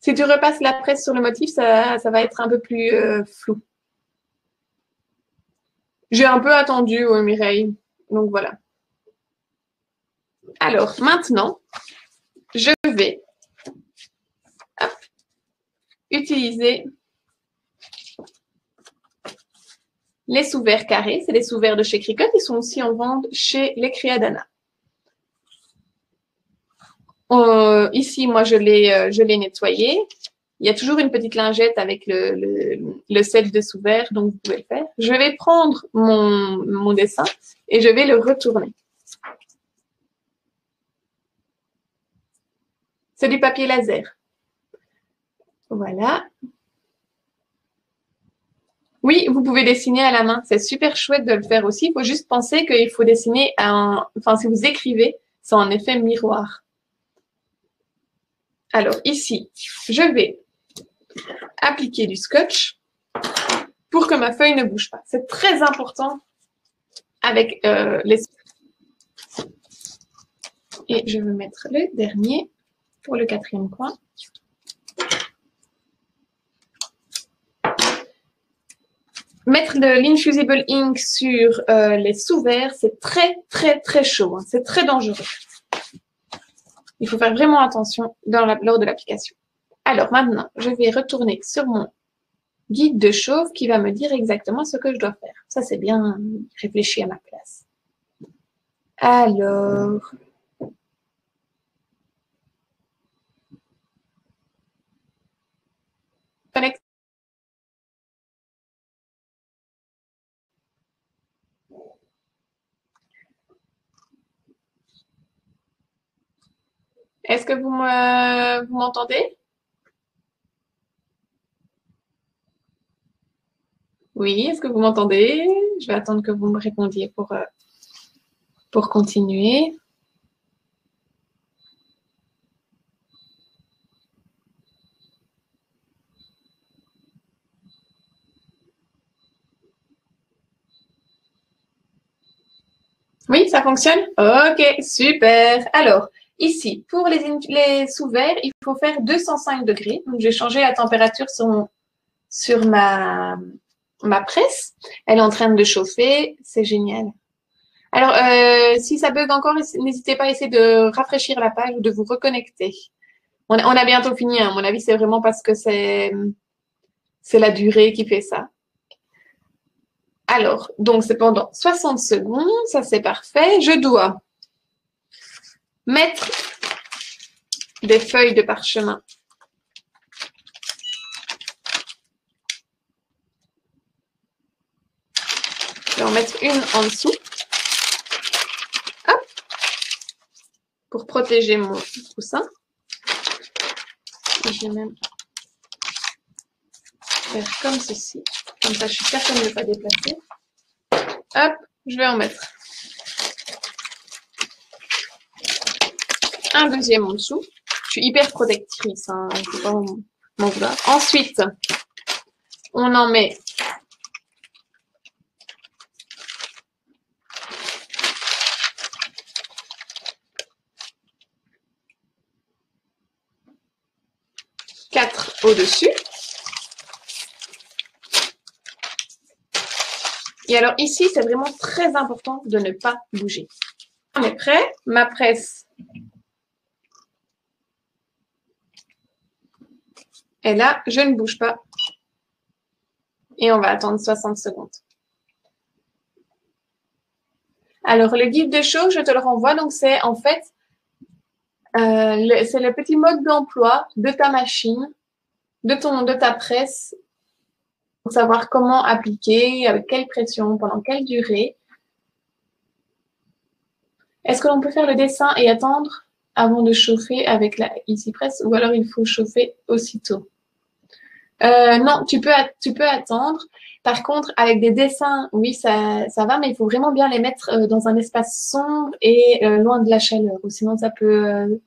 Si tu repasses la presse sur le motif, ça va être un peu plus flou. J'ai un peu attendu, oui, Mireille. Donc, voilà. Alors, maintenant, je vais utiliser les sous-verts carrés. C'est les sous-verts de chez Cricut. Ils sont aussi en vente chez les Creadana. Ici, moi, je l'ai nettoyé. Il y a toujours une petite lingette avec le set de sous-verts, donc vous pouvez le faire. Je vais prendre mon dessin et je vais le retourner. C'est du papier laser. Voilà. Oui, vous pouvez dessiner à la main. C'est super chouette de le faire aussi. Il faut juste penser qu'il faut dessiner enfin, si vous écrivez, c'est en effet miroir. Alors, ici, je vais appliquer du scotch pour que ma feuille ne bouge pas. C'est très important avec les... Et je vais mettre le dernier pour le 4e coin. Mettre de l'infusible ink sur les sous-verts, c'est très, très, très chaud. Hein. C'est très dangereux. Il faut faire vraiment attention lors de l'application. Alors maintenant, je vais retourner sur mon guide de chauffe qui va me dire exactement ce que je dois faire. Ça, c'est bien réfléchi à ma place. Alors... Est-ce que vous m'entendez? Oui, est-ce que vous m'entendez? Je vais attendre que vous me répondiez pour continuer. Oui, ça fonctionne? Ok, super. Alors, ici, pour les sous-verts, il faut faire 205 degrés. Donc, j'ai changé la température sur ma presse. Elle est en train de chauffer. C'est génial. Alors, si ça bug encore, n'hésitez pas à essayer de rafraîchir la page ou de vous reconnecter. On a bientôt fini, hein. À mon avis, c'est vraiment parce que c'est la durée qui fait ça. Alors, donc c'est pendant 60 secondes, ça c'est parfait. Je dois mettre des feuilles de parchemin. Je vais en mettre une en dessous. Hop, pour protéger mon coussin. Je vais même faire comme ceci. Comme ça, je suis certaine de ne pas déplacer. Hop, je vais en mettre un deuxième en dessous. Je suis hyper protectrice, hein, il ne faut pas m'en vouloir. Ensuite, on en met quatre au-dessus. Et alors ici, c'est vraiment très important de ne pas bouger. On est prêt. Ma presse est là. Je ne bouge pas. Et on va attendre 60 secondes. Alors, le guide de chaud, je te le renvoie. Donc, c'est en fait, c'est le petit mode d'emploi de ta machine, de ta presse, pour savoir comment appliquer, avec quelle pression, pendant quelle durée. Est-ce que l'on peut faire le dessin et attendre avant de chauffer avec la EasyPress ou alors il faut chauffer aussitôt? Non, tu peux attendre. Par contre, avec des dessins, oui, ça va, mais il faut vraiment bien les mettre dans un espace sombre et loin de la chaleur. Ou sinon, ça peut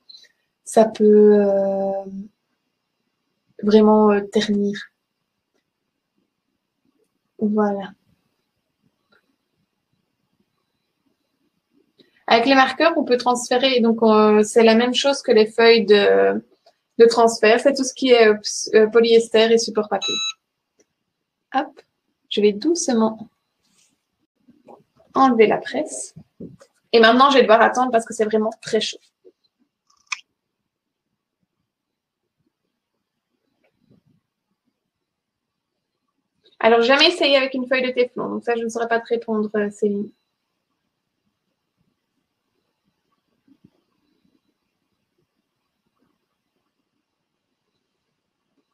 vraiment ternir. Voilà. Avec les marqueurs, on peut transférer. Donc, c'est la même chose que les feuilles de transfert. C'est tout ce qui est polyester et support papier. Hop, je vais doucement enlever la presse. Et maintenant, je vais devoir attendre parce que c'est vraiment très chaud. Alors, jamais essayer avec une feuille de téflon. Donc ça, je ne saurais pas te répondre, Céline.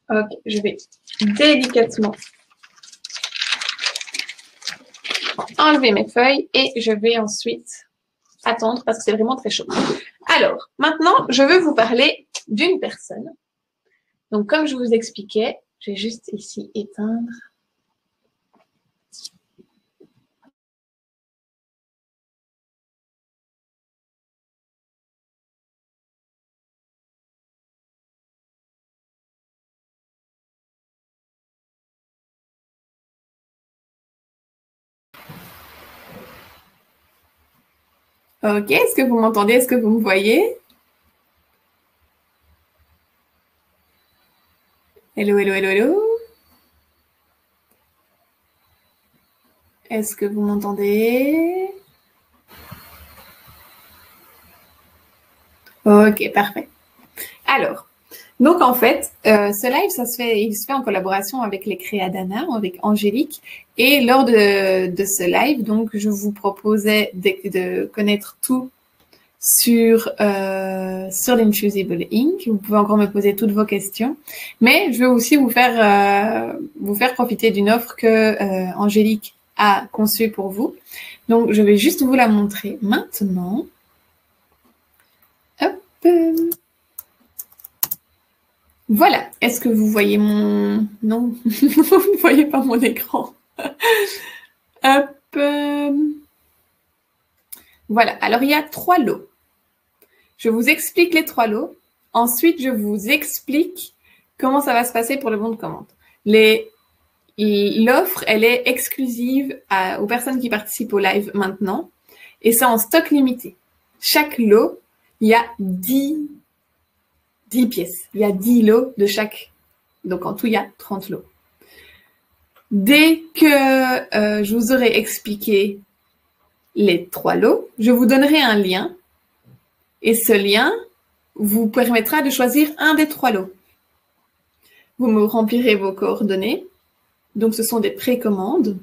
Ok, je vais délicatement enlever mes feuilles et je vais ensuite attendre parce que c'est vraiment très chaud. Alors, maintenant, je veux vous parler d'une personne. Donc, comme je vous expliquais, je vais juste ici éteindre. Ok, est-ce que vous m'entendez? Est-ce que vous me voyez? Hello, hello, hello, hello. Est-ce que vous m'entendez? Ok, parfait. Alors, donc en fait, ce live, il se fait en collaboration avec les Créadana, avec Angélique. Et lors de ce live, donc, je vous proposais de connaître tout sur l'Infusible Ink. Vous pouvez encore me poser toutes vos questions. Mais je veux aussi vous faire profiter d'une offre que Angélique a conçue pour vous. Donc, je vais juste vous la montrer maintenant. Hop. Voilà. Est-ce que vous voyez mon... Non, vous ne voyez pas mon écran. Hop. Voilà. Alors, il y a 3 lots. Je vous explique les 3 lots. Ensuite, je vous explique comment ça va se passer pour le bon de commande. L'offre, elle est exclusive aux personnes qui participent au live maintenant. et c'est en stock limité. Chaque lot, il y a 10 pièces. Il y a 10 lots de chaque. Donc, en tout, il y a 30 lots. Dès que je vous aurai expliqué les 3 lots, je vous donnerai un lien. Et ce lien vous permettra de choisir un des 3 lots. Vous me remplirez vos coordonnées. Donc, ce sont des précommandes.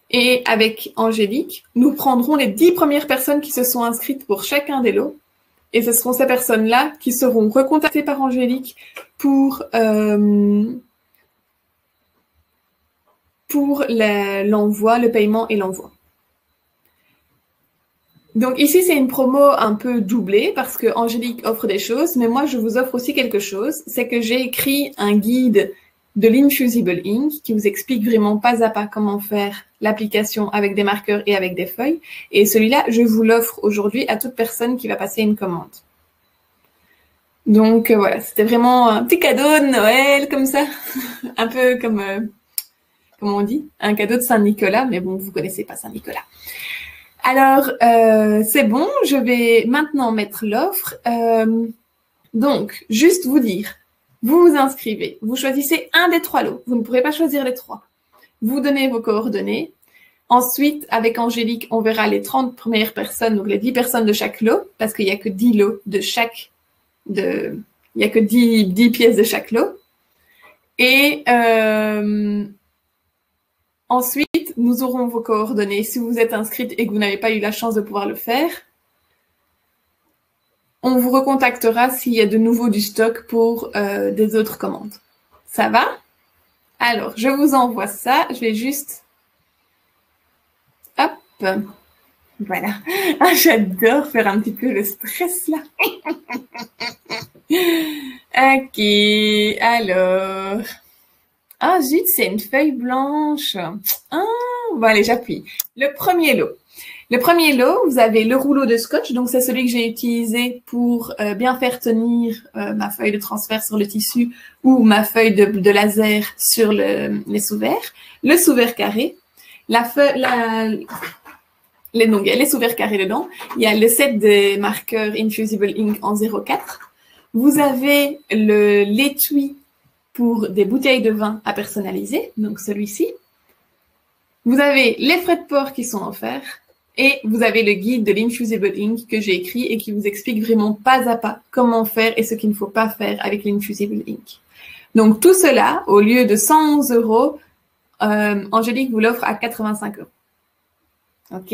Et avec Angélique, nous prendrons les 10 premières personnes qui se sont inscrites pour chacun des lots. Et ce seront ces personnes-là qui seront recontactées par Angélique pour l'envoi, le paiement et l'envoi. Donc ici, c'est une promo un peu doublée parce que Angélique offre des choses, mais moi, je vous offre aussi quelque chose. C'est que j'ai écrit un guide de l'Infusible Ink qui vous explique vraiment pas à pas comment faire l'application avec des marqueurs et avec des feuilles. Et celui-là, je vous l'offre aujourd'hui à toute personne qui va passer une commande. Donc voilà, c'était vraiment un petit cadeau de Noël comme ça, un peu comme, comment on dit, un cadeau de Saint-Nicolas, mais bon, vous connaissez pas Saint-Nicolas. Alors, c'est bon, je vais maintenant mettre l'offre. Donc, juste vous dire, vous vous inscrivez, vous choisissez un des 3 lots. Vous ne pourrez pas choisir les 3. Vous donnez vos coordonnées. Ensuite, avec Angélique, on verra les 30 premières personnes, donc les 10 personnes de chaque lot, parce qu'il n'y a que 10 lots de chaque, il n'y a que 10 pièces de chaque lot. Et ensuite, nous aurons vos coordonnées. Si vous êtes inscrite et que vous n'avez pas eu la chance de pouvoir le faire, on vous recontactera s'il y a de nouveau du stock pour des autres commandes. Ça va? Alors, je vous envoie ça. Je vais juste... Hop. Voilà. Ah, j'adore faire un petit peu le stress là. Ok. Alors... Ah, zut, c'est une feuille blanche. Ah, bon, allez, j'appuie. Le premier lot. Le premier lot, vous avez le rouleau de scotch. Donc, c'est celui que j'ai utilisé pour bien faire tenir ma feuille de transfert sur le tissu ou ma feuille de laser sur les sous-verts. Le sous-vert carré. Donc, il y a les sous-verts carrés dedans. Il y a le set des marqueurs Infusible Ink en 0,4. Vous avez l'étui pour des bouteilles de vin à personnaliser, donc celui-ci. Vous avez les frais de port qui sont offerts et vous avez le guide de l'Infusible Ink que j'ai écrit et qui vous explique vraiment pas à pas comment faire et ce qu'il ne faut pas faire avec l'Infusible Ink. Donc tout cela, au lieu de 111 €, Angélique vous l'offre à 85 €. Ok,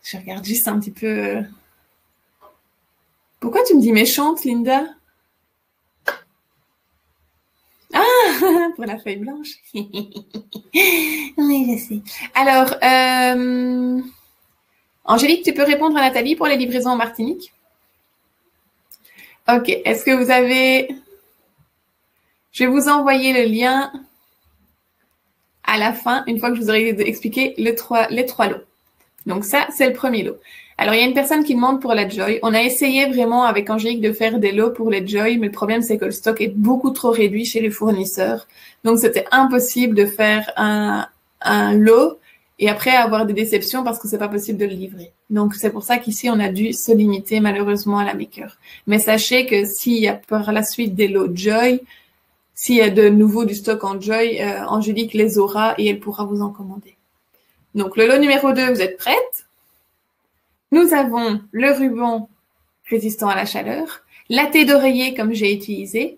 je regarde juste un petit peu. Pourquoi tu me dis méchante, Linda? Ah, pour la feuille blanche. Oui, je sais. Alors, Angélique, tu peux répondre à Nathalie pour les livraisons en Martinique? Ok, est-ce que vous avez... Je vais vous envoyer le lien à la fin, une fois que je vous aurai expliqué les trois lots. Donc ça, c'est le premier lot. Alors, il y a une personne qui demande pour la Joy. On a essayé vraiment avec Angélique de faire des lots pour les Joy, mais le problème, c'est que le stock est beaucoup trop réduit chez les fournisseurs. Donc, c'était impossible de faire un lot et après avoir des déceptions parce que c'est pas possible de le livrer. Donc, c'est pour ça qu'ici, on a dû se limiter malheureusement à la Maker. Mais sachez que s'il y a par la suite des lots Joy, s'il y a de nouveau du stock en Joy, Angélique les aura et elle pourra vous en commander. Donc, le lot numéro 2, vous êtes prête? Nous avons le ruban résistant à la chaleur, la thé d'oreiller comme j'ai utilisé,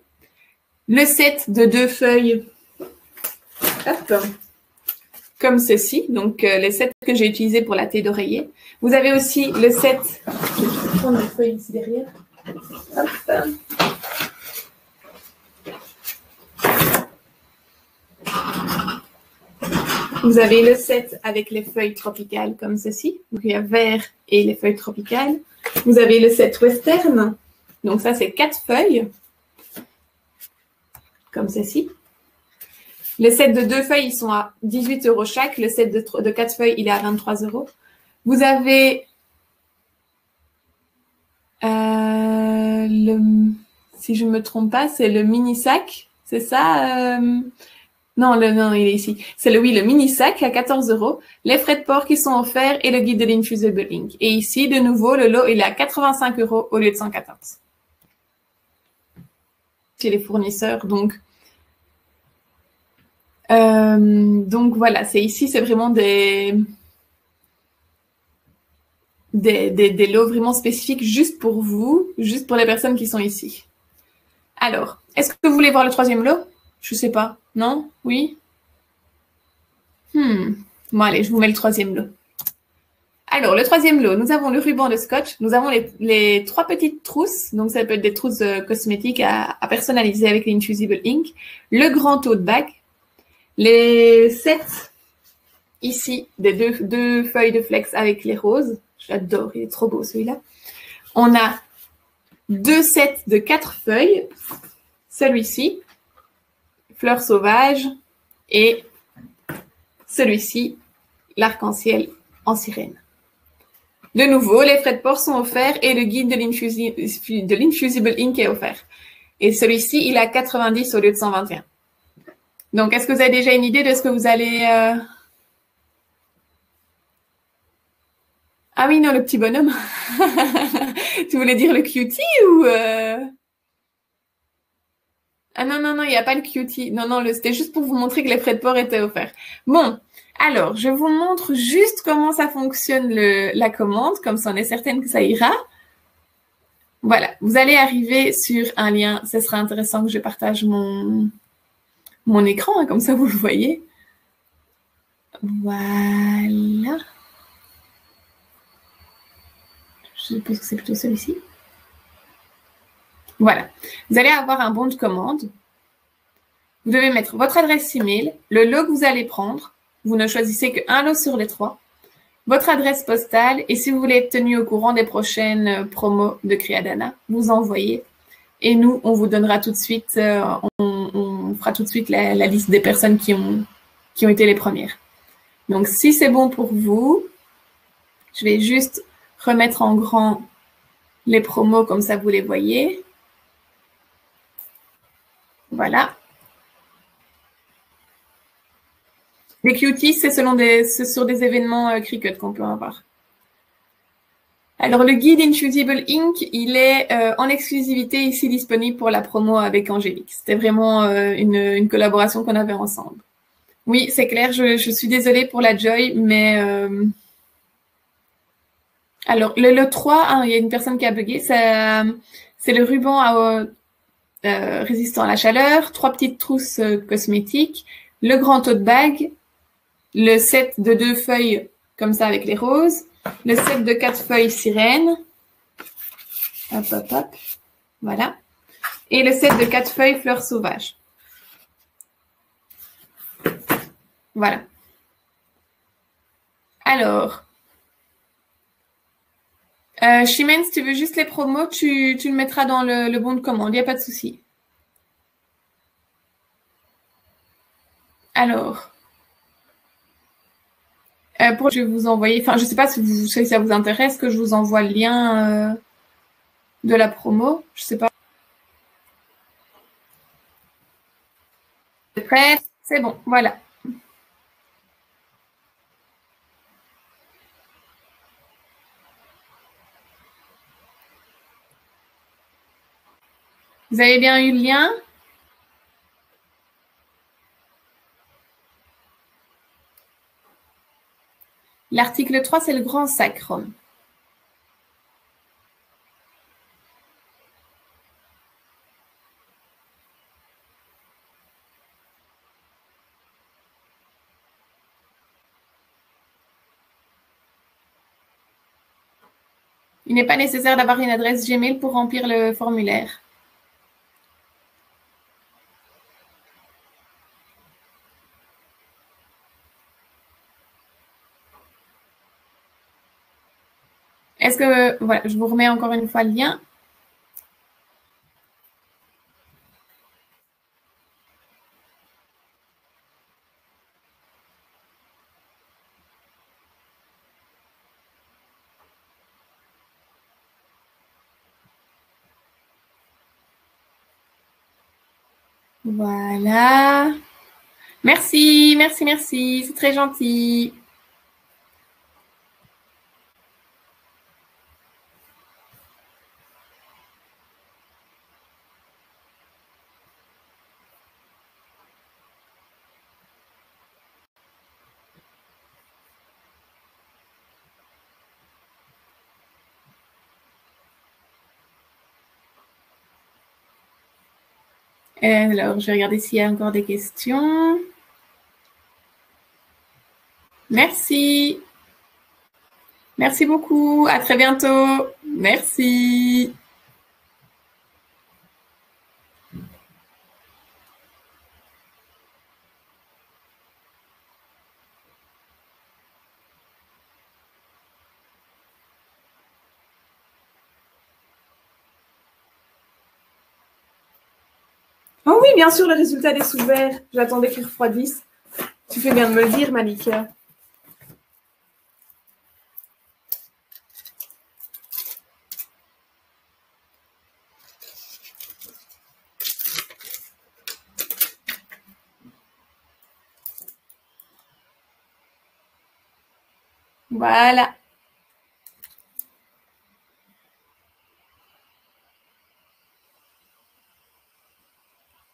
le set de 2 feuilles comme ceci, donc les sets que j'ai utilisés pour la thé d'oreiller. Vous avez aussi le set, je vais prendre les feuilles ici derrière. Hop. Vous avez le set avec les feuilles tropicales comme ceci. Donc, il y a vert et les feuilles tropicales. Vous avez le set western. Donc, ça, c'est 4 feuilles. Comme ceci. Les sets de 2 feuilles, ils sont à 18 € chaque. Le set de 4 feuilles, il est à 23 €. Vous avez si je ne me trompe pas, c'est le mini sac. C'est ça Non, il est ici. C'est oui, le mini sac à 14 €, les frais de port qui sont offerts et le guide de l'Infusible Ink. Et ici, de nouveau, le lot, il est à 85 € au lieu de 114. Chez les fournisseurs, donc voilà, c'est ici, c'est vraiment des lots vraiment spécifiques juste pour vous, juste pour les personnes qui sont ici. Alors, est-ce que vous voulez voir le troisième lot? Je sais pas. Non? Oui? Bon, allez, je vous mets le troisième lot. Alors, le troisième lot, nous avons le ruban de scotch, nous avons les 3 petites trousses, donc ça peut être des trousses cosmétiques à personnaliser avec l'Infusible Ink, le grand tote bag, les 7 ici, des deux feuilles de flex avec les roses. J'adore, il est trop beau celui-là. On a 2 sets de 4 feuilles, celui-ci, fleurs sauvages, et celui-ci, l'arc-en-ciel en sirène. De nouveau, les frais de port sont offerts et le guide de l'Infusible Ink est offert. Et celui-ci, il est à 90 au lieu de 121. Donc, est-ce que vous avez déjà une idée de ce que vous allez... Ah oui, non, le petit bonhomme. Tu voulais dire le cutie ou... Ah non, il n'y a pas le cutie. Non, c'était juste pour vous montrer que les frais de port étaient offerts. Bon, alors, je vous montre juste comment ça fonctionne la commande, comme ça on est certaine que ça ira. Voilà, vous allez arriver sur un lien. Ce sera intéressant que je partage mon écran, hein, comme ça vous le voyez. Voilà. Je suppose que c'est plutôt celui-ci. Voilà. Vous allez avoir un bon de commande. Vous devez mettre votre adresse email, le lot que vous allez prendre. Vous ne choisissez qu'un lot sur les 3. Votre adresse postale et si vous voulez être tenu au courant des prochaines promos de Creadana, vous envoyez. Et nous, on vous donnera tout de suite, on fera tout de suite la liste des personnes qui ont été les premières. Donc, si c'est bon pour vous, je vais juste remettre en grand les promos comme ça vous les voyez. Voilà. Les cuties, c'est sur des événements Cricut qu'on peut avoir. Alors, le guide Infusible Ink, il est en exclusivité ici disponible pour la promo avec Angélique. C'était vraiment une collaboration qu'on avait ensemble. Oui, c'est clair, je suis désolée pour la Joy, mais... Alors, le 3, hein, il y a une personne qui a bugué, c'est le ruban résistant à la chaleur, 3 petites trousses cosmétiques, le grand tote bag, le set de 2 feuilles comme ça avec les roses, le set de 4 feuilles sirène, hop, voilà, et le set de 4 feuilles fleurs sauvages. Voilà. Alors, Chimène, si tu veux juste les promos, tu le mettras dans le bon de commande, il n'y a pas de souci. Alors, je vais vous envoyer, enfin, je ne sais pas si ça vous intéresse que je vous envoie le lien de la promo. Je ne sais pas. C'est prêt? C'est bon, voilà. Vous avez bien eu le lien? L'article 3, c'est le grand sacrum. Il n'est pas nécessaire d'avoir une adresse Gmail pour remplir le formulaire. Est-ce que, voilà, je vous remets encore une fois le lien. Voilà. Merci, merci, merci. C'est très gentil. Alors, je vais regarder s'il y a encore des questions. Merci. Merci beaucoup. À très bientôt. Merci. Oh oui, bien sûr, le résultat des sous-verts. J'attendais qu'ils refroidissent. Tu fais bien de me le dire, Malika. Voilà.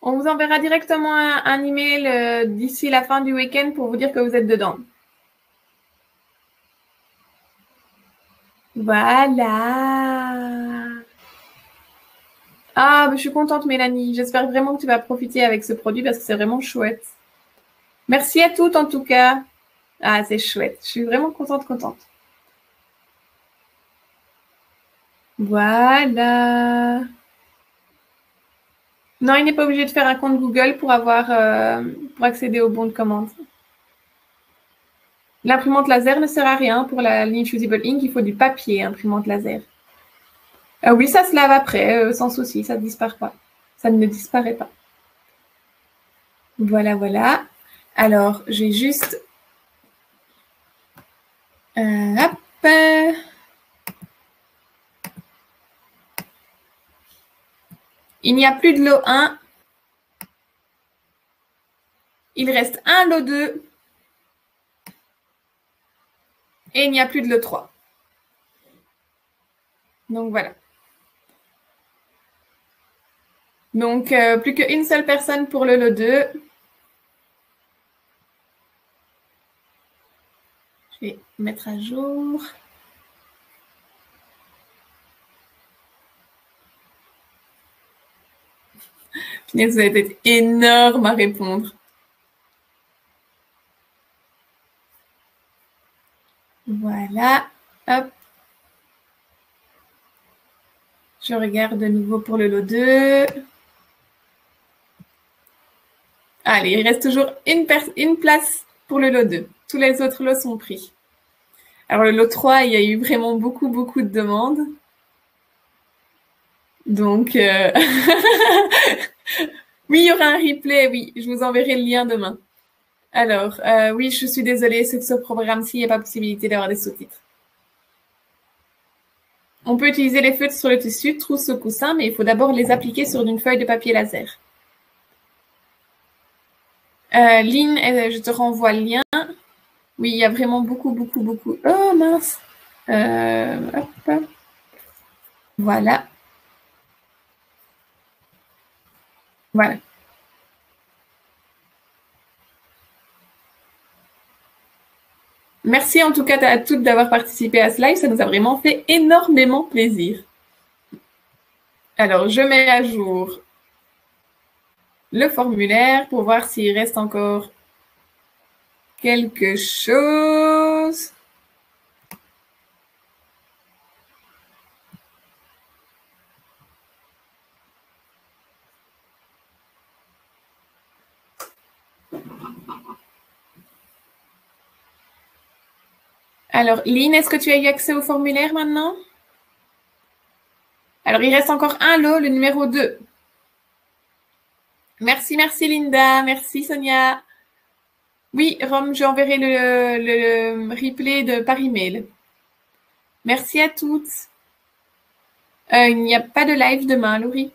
On vous enverra directement un email d'ici la fin du week-end pour vous dire que vous êtes dedans. Voilà. Ah, je suis contente, Mélanie. J'espère vraiment que tu vas profiter avec ce produit parce que c'est vraiment chouette. Merci à toutes, en tout cas. Ah, c'est chouette. Je suis vraiment contente. Voilà. Non, il n'est pas obligé de faire un compte Google pour pour accéder aux bons de commande. L'imprimante laser ne sert à rien pour la ligne Fusible Ink. Il faut du papier, imprimante laser. Oui, ça se lave après, sans souci. Ça ne disparaît pas. Ça ne disparaît pas. Voilà. Alors, je vais juste... hop. Il n'y a plus de lot 1. Il reste un lot 2. Et il n'y a plus de lot 3. Donc, voilà. Donc, plus qu'une seule personne pour le lot 2. Je vais mettre à jour. Vous avez été énorme à répondre. Voilà. Hop. Je regarde de nouveau pour le lot 2. Allez, il reste toujours une place pour le lot 2. Tous les autres lots sont pris. Alors, le lot 3, il y a eu vraiment beaucoup de demandes. Donc, oui, il y aura un replay, oui. Je vous enverrai le lien demain. Alors, oui, je suis désolée, c'est que ce programme-ci, il n'y a pas possibilité d'avoir des sous-titres. On peut utiliser les feutres sur le tissu, trousse au coussin, mais il faut d'abord les appliquer sur une feuille de papier laser. Lynn, je te renvoie le lien. Oui, il y a vraiment beaucoup. Oh, mince. Hop. Voilà. Merci en tout cas à toutes d'avoir participé à ce live. Ça nous a vraiment fait énormément plaisir. Alors, je mets à jour le formulaire pour voir s'il reste encore quelque chose. Alors, Lynn, est-ce que tu as eu accès au formulaire maintenant? Alors, il reste encore un lot, le numéro 2. Merci Linda. Merci Sonia. Oui, Rome, j'enverrai le replay par email. Merci à toutes. Il n'y a pas de live demain, Laurie.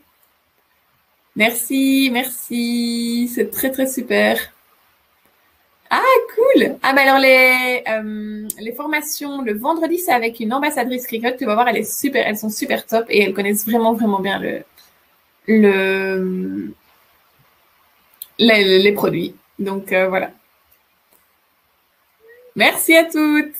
Merci. C'est très super. Ah, cool. Ah, bah alors les formations, le vendredi, c'est avec une ambassadrice Cricut. Tu vas voir, elle est super, elles sont super top et elles connaissent vraiment, vraiment bien le, les produits. Donc, voilà. Merci à toutes.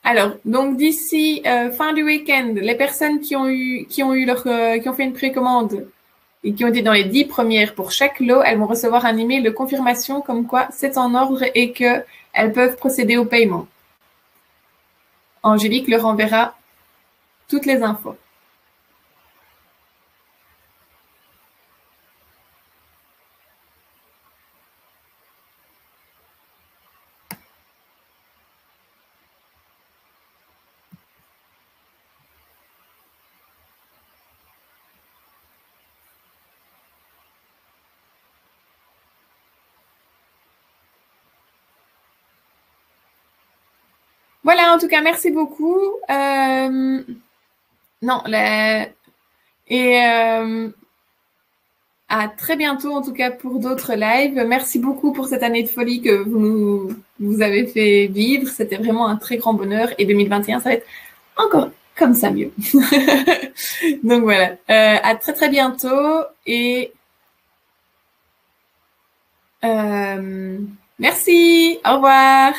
Alors, donc d'ici fin du week-end, les personnes qui ont fait une précommande et qui ont été dans les 10 premières pour chaque lot, elles vont recevoir un email de confirmation comme quoi c'est en ordre et que elles peuvent procéder au paiement. Angélique leur enverra toutes les infos. Voilà, en tout cas, merci beaucoup. Non, et à très bientôt, en tout cas, pour d'autres lives. Merci beaucoup pour cette année de folie que vous avez fait vivre. C'était vraiment un très grand bonheur. Et 2021, ça va être encore comme ça mieux. Donc voilà, à très très bientôt et merci, au revoir.